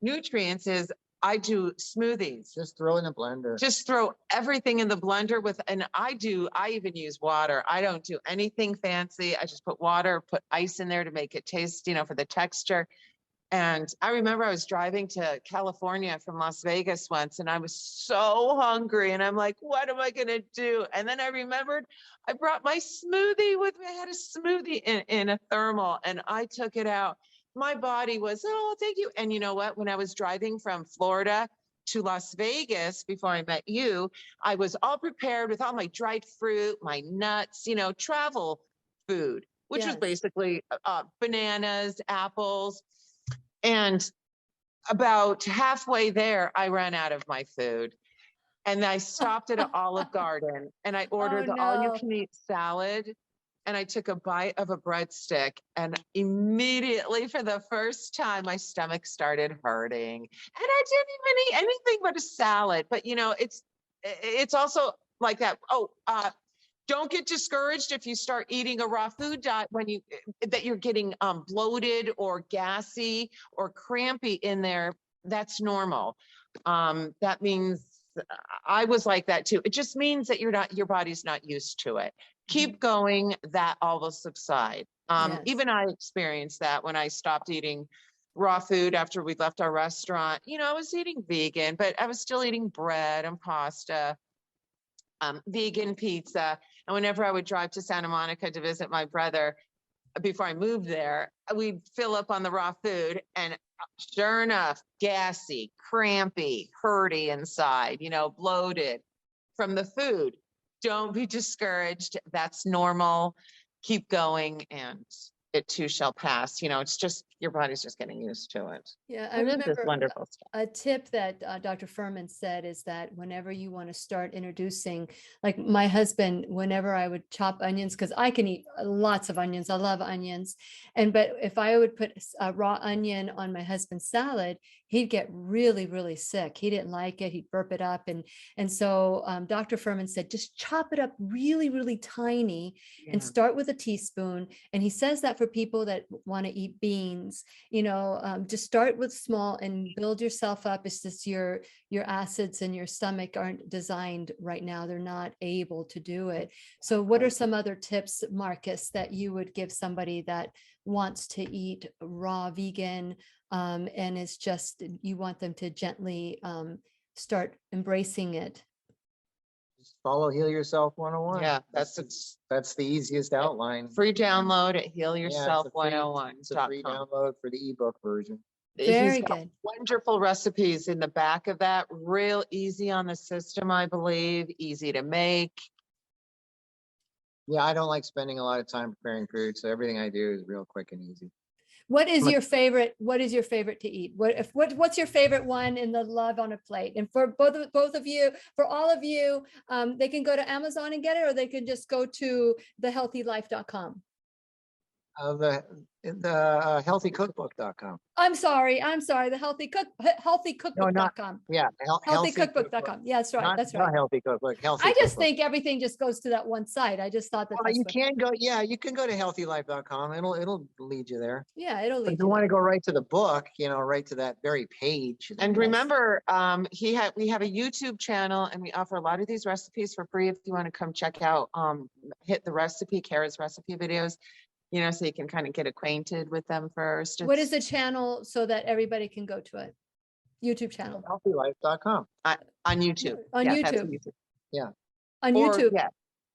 nutrients, is I do smoothies. Just throw in a blender. Just throw everything in the blender and I even use water. I don't do anything fancy. I just put water, put ice in there to make it taste, for the texture. And I remember I was driving to California from Las Vegas once, and I was so hungry. And I'm like, what am I going to do? And then I remembered I brought my smoothie with me. I had a smoothie in a thermal, and I took it out. My body was, oh, thank you. And you know what? When I was driving from Florida to Las Vegas before I met you, I was all prepared with all my dried fruit, my nuts, travel food, which was Yes. basically bananas, apples. And about halfway there, I ran out of my food. And I stopped at an Olive Garden and I ordered the no. all-you-can-eat salad. And I took a bite of a breadstick, and immediately, for the first time, my stomach started hurting. And I didn't even eat anything but a salad. But it's also like that. Don't get discouraged if you start eating a raw food diet that you're getting bloated or gassy or crampy in there. That's normal. That means I was like that too. It just means that your body's not used to it. Keep going, that all will subside. Yes. Even I experienced that when I stopped eating raw food after we left our restaurant. I was eating vegan, but I was still eating bread and pasta, vegan pizza. And whenever I would drive to Santa Monica to visit my brother, before I moved there, we'd fill up on the raw food, and sure enough, gassy, crampy, hurty inside, bloated from the food. Don't be discouraged. That's normal. Keep going, and it too shall pass. It's just your body's just getting used to it. Yeah, I It is remember just wonderful stuff. a tip that Dr. Furman said is that whenever you want to start introducing, like my husband, whenever I would chop onions, because I can eat lots of onions, I love onions, but if I would put a raw onion on my husband's salad, he'd get really, really sick. He didn't like it. He'd burp it up. And so Dr. Furman said, just chop it up really, really tiny and start with a teaspoon. And he says that for people that want to eat beans, just start with small and build yourself up. It's just your acids in your stomach aren't designed right now. They're not able to do it. So what are some other tips, Markus, that you would give somebody that wants to eat raw vegan, and it's just, you want them to gently start embracing it? Just follow Heal Yourself 101. Yeah, that's the easiest outline. Free download at Yeah, healyourself101. it's a free download for the ebook version. Very good. Wonderful recipes in the back of that. Real easy on the system, I believe. Easy to make. Yeah, I don't like spending a lot of time preparing food, so everything I do is real quick and easy. What is your favorite? What is your favorite to eat? What's your favorite one in the Love on a Plate? And for both of you, for all of you, they can go to Amazon and get it, or they can just go to thehealthylife.com. The healthycookbook.com. I'm sorry. healthycookbook.com. Yeah, Healthycookbook.com. Yeah, that's right. That's right. Not Healthy Cookbook. Healthy I just Cookbook. think everything just goes to that one side. I just thought that. Well, you can go. Yeah, you can go to healthylife.com. It'll lead you there. Yeah, it'll But lead if you want to go right to the book, right to that very page. And remember, we have a YouTube channel, and we offer a lot of these recipes for free. If you want to come check out, hit the Cara's recipe videos, so you can kind of get acquainted with them first. What is the channel so that everybody can go to it? YouTube channel. Healthylife.com. On YouTube. On Yeah, YouTube. that's YouTube. Yeah. On Or- YouTube. Yeah.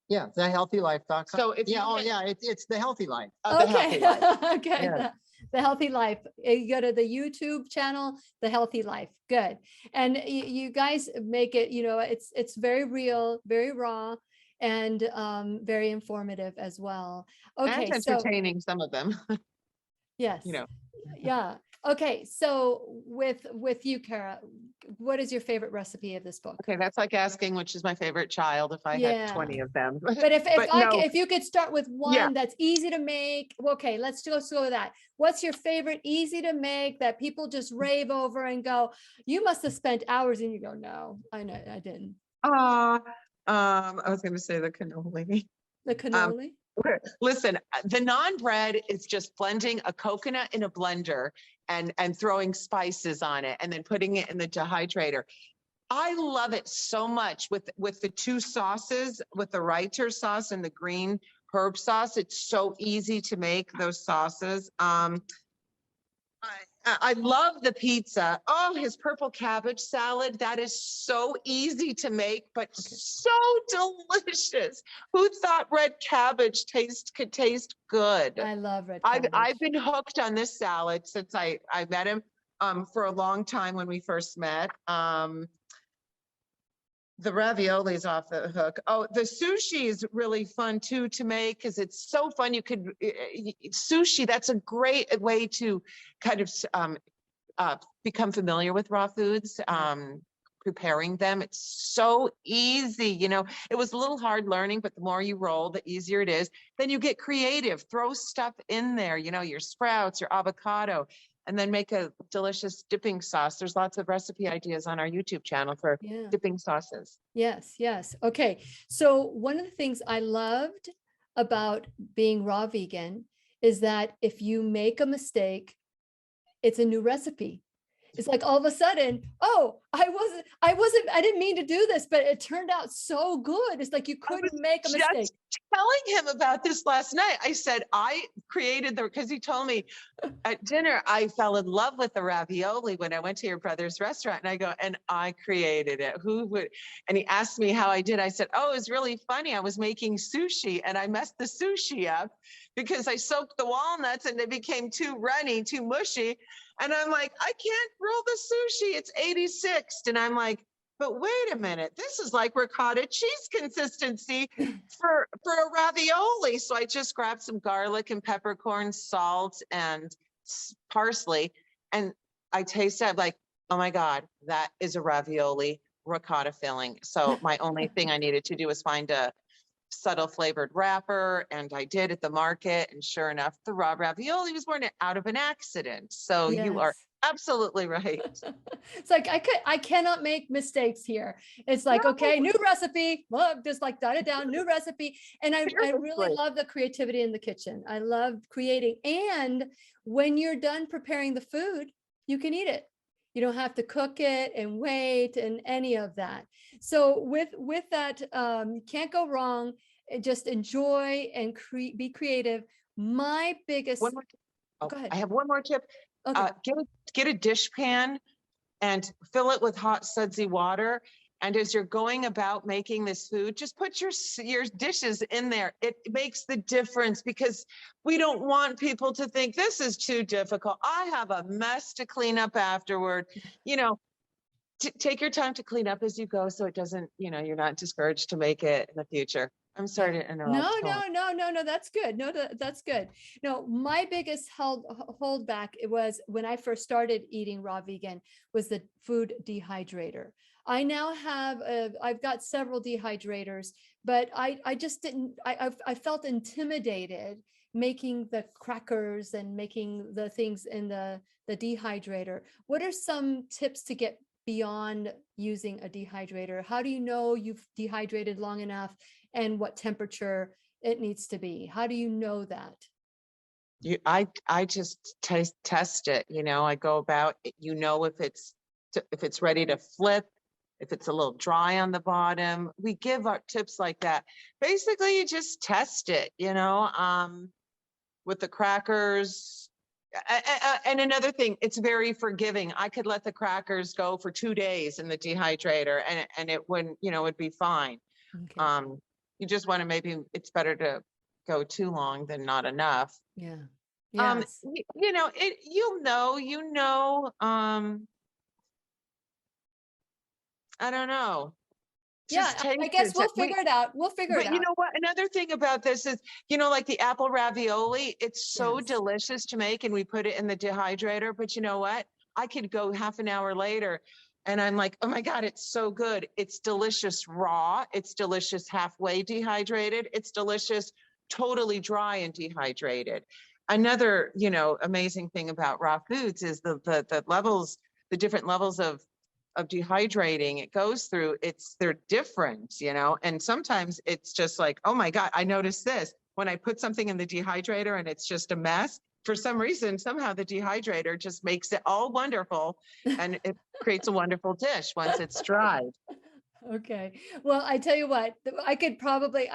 Yeah, thehealthylife.com. So if you hit- it's the Healthy Life. The Healthy Okay. Life. Okay. Yeah. The Healthy Life. You go to the YouTube channel, The Healthy Life. Good. And you guys make it, it's very real, very raw. and very informative as well. Okay, And so entertaining, some of them, yes, you know. yeah. Okay, so with you, Cara, what is your favorite recipe of this book? Okay, that's like asking which is my favorite child if I had Yeah. 20 of them. But But no, if you could start with yeah. one that's easy to make, okay, let's just go with that. What's your favorite easy to make that people just rave over and go, you must have spent hours, and you go, no, I know I didn't. I was going to say the cannoli. The cannoli? Listen, the naan bread is just blending a coconut in a blender and throwing spices on it and then putting it in the dehydrator. I love it so much with the two sauces, with the Reiter sauce and the green herb sauce. It's so easy to make those sauces. I love the pizza. Oh, his purple cabbage salad. That is so easy to make, but so delicious. Who thought red cabbage could taste good? I love red cabbage. I've been hooked on this salad since I met him for a long time when we first met. The ravioli is off the hook. Oh, the sushi is really fun too to make because it's so fun. You could sushi. That's a great way to kind of become familiar with raw foods. Preparing them, it's so easy. You know, it was a little hard learning, but the more you roll, the easier it is. Then you get creative. Throw stuff in there. You know, your sprouts, your avocado. And then make a delicious dipping sauce. There's lots of recipe ideas on our YouTube channel for dipping sauces. Yes, yes. Okay. So one of the things I loved about being raw vegan is that if you make a mistake, it's a new recipe. It's like all of a sudden, oh, I didn't mean to do this, but it turned out so good. It's like you couldn't make a mistake. Just telling him about this last night. I said, I created because he told me at dinner, I fell in love with the ravioli when I went to your brother's restaurant. And I go, and I created it. Who would? And he asked me how I did. I said, oh, it was really funny. I was making sushi and I messed the sushi up because I soaked the walnuts and they became too runny, too mushy. And I'm like, I can't roll the sushi. It's 86. And I'm like, but wait a minute. This is like ricotta cheese consistency for a ravioli. So I just grabbed some garlic and peppercorn, salt and parsley. And I tasted it like, oh my God, that is a ravioli ricotta filling. So my only thing I needed to do was find a subtle flavored wrapper, and I did at the market, and sure enough, the raw ravioli was born out of an accident. So you are absolutely right. It's like I cannot make mistakes here. It's like, okay, new recipe, look, just like jot it down, new recipe. And I really love the creativity in the kitchen. I love creating. And when you're done preparing the food, you can eat it. You don't have to cook it and wait and any of that. So with that, you can't go wrong. Just enjoy and be creative. My biggest. One more go ahead. I have one more tip. Okay. Get a dish pan and fill it with hot sudsy water. And as you're going about making this food, just put your dishes in there. It makes the difference because we don't want people to think this is too difficult. I have a mess to clean up afterward. You know, take your time to clean up as you go so it doesn't, you know, you're not discouraged to make it in the future. I'm sorry to interrupt. No, that's good. No, that's good. No, my biggest hold back, it was when I first started eating raw vegan, was the food dehydrator. I now have, I've got several dehydrators, but I just didn't, I felt intimidated making the crackers and making the things in the dehydrator. What are some tips to get beyond using a dehydrator? How do you know you've dehydrated long enough and what temperature it needs to be? How do you know that? I just test it. You know, I go about, you know, if it's ready to flip, if it's a little dry on the bottom. We give our tips like that. Basically, you just test it, you know, with the crackers. And another thing, it's very forgiving. I could let the crackers go for 2 days in the dehydrator and it wouldn't, you know, it'd be fine. Okay. You just want to, maybe it's better to go too long than not enough. Yeah. Yes. You know, I don't know. Yeah, Just taste I guess it. we'll figure it out. We'll figure it But you out. know what? Another thing about this is, like the apple ravioli, it's so Yes. delicious to make, and we put it in the dehydrator. But you know what? I could go half an hour later and I'm like, oh my God, it's so good. It's delicious raw. It's delicious halfway dehydrated. It's delicious totally dry and dehydrated. Another, amazing thing about raw foods is the levels, the different levels of dehydrating it goes through. They're different, and sometimes it's just like, oh my God, I noticed this when I put something in the dehydrator and it's just a mess. For some reason, somehow the dehydrator just makes it all wonderful, and it creates a wonderful dish once it's dried. Okay. Well, I tell you what, I could probably,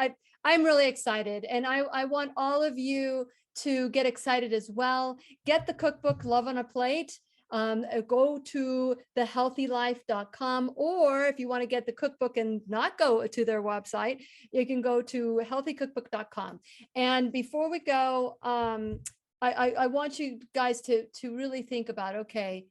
I'm really excited, and I want all of you to get excited as well. Get the cookbook, Love on a Plate. Go to thehealthylife.com, or if you want to get the cookbook and not go to their website, you can go to healthycookbook.com. And before we go, I want you guys to really think about, okay,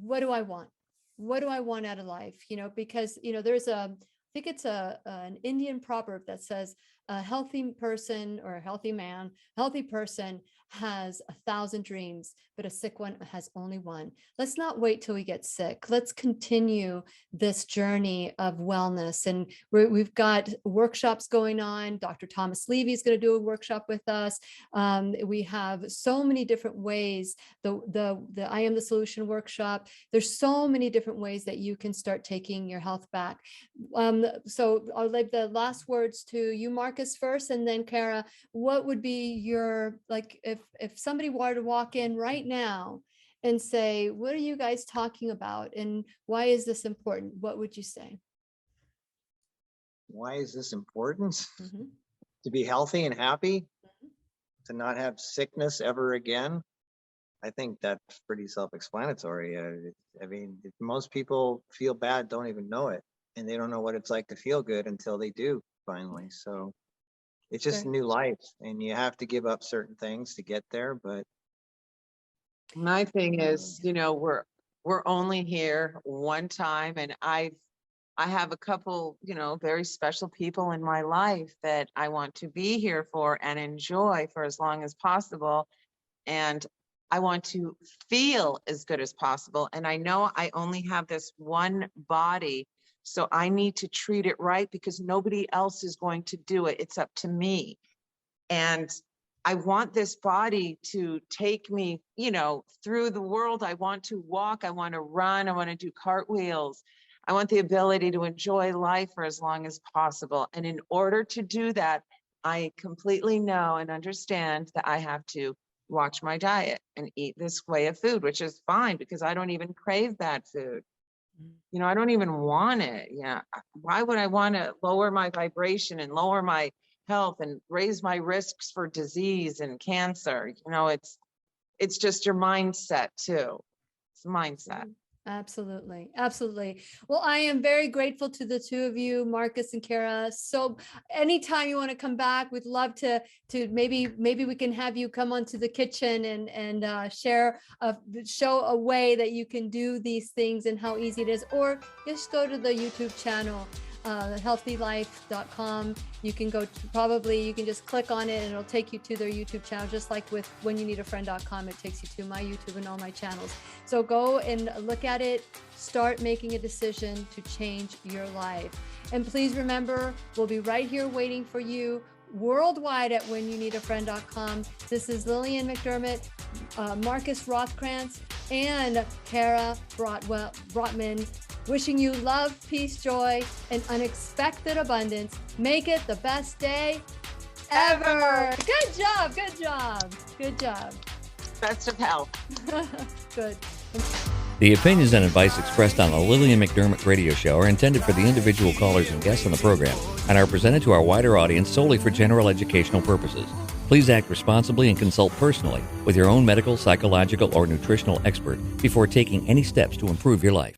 what do I want? What do I want out of life? Because, there's I think it's an Indian proverb that says a healthy person or a healthy man, healthy person has 1,000 dreams, but a sick one has only one. Let's not wait till we get sick. Let's continue this journey of wellness. And we've got workshops going on. Dr. Thomas Levy is going to do a workshop with us. We have so many different ways. The I Am the Solution workshop. There's so many different ways that you can start taking your health back. So I'll leave the last words to you, Markus, first, and then Cara. What would be your, like, if somebody wanted to walk in right now and say, what are you guys talking about and why is this important? What would you say? Why is this important? Mm-hmm. To be healthy and happy, to not have sickness ever again. I think that's pretty self-explanatory. I mean, if most people feel bad, don't even know it, and they don't know what it's like to feel good until they do finally. So it's just a new life, and you have to give up certain things to get there. But my thing is, we're only here one time, and I have a couple, very special people in my life that I want to be here for and enjoy for as long as possible. And I want to feel as good as possible. And I know I only have this one body, so I need to treat it right because nobody else is going to do it. It's up to me. And I want this body to take me, through the world. I want to walk. I want to run. I want to do cartwheels. I want the ability to enjoy life for as long as possible. And in order to do that, I completely know and understand that I have to watch my diet and eat this way of food, which is fine because I don't even crave bad food. I don't even want it. Yeah. Why would I want to lower my vibration and lower my health and raise my risks for disease and cancer? It's just your mindset too. It's mindset. Absolutely. Absolutely. Well, I am very grateful to the two of you, Markus and Cara. So anytime you want to come back, we'd love to maybe we can have you come onto the kitchen and show a way that you can do these things and how easy it is, or just go to the YouTube channel, healthylife.com. You can go to, you can just click on it and it'll take you to their YouTube channel, just like with whenyouneedafriend.com, it takes you to my YouTube and all my channels. So go and look at it, start making a decision to change your life. And please remember, we'll be right here waiting for you worldwide at whenyouneedafriend.com. This is Lillian McDermott, Markus Rothkranz, and Cara Brotman, wishing you love, peace, joy, and unexpected abundance. Make it the best day ever. Good job. Good job. Good job. Best of health. Good. The opinions and advice expressed on the Lillian McDermott radio show are intended for the individual callers and guests on the program and are presented to our wider audience solely for general educational purposes. Please act responsibly and consult personally with your own medical, psychological, or nutritional expert before taking any steps to improve your life.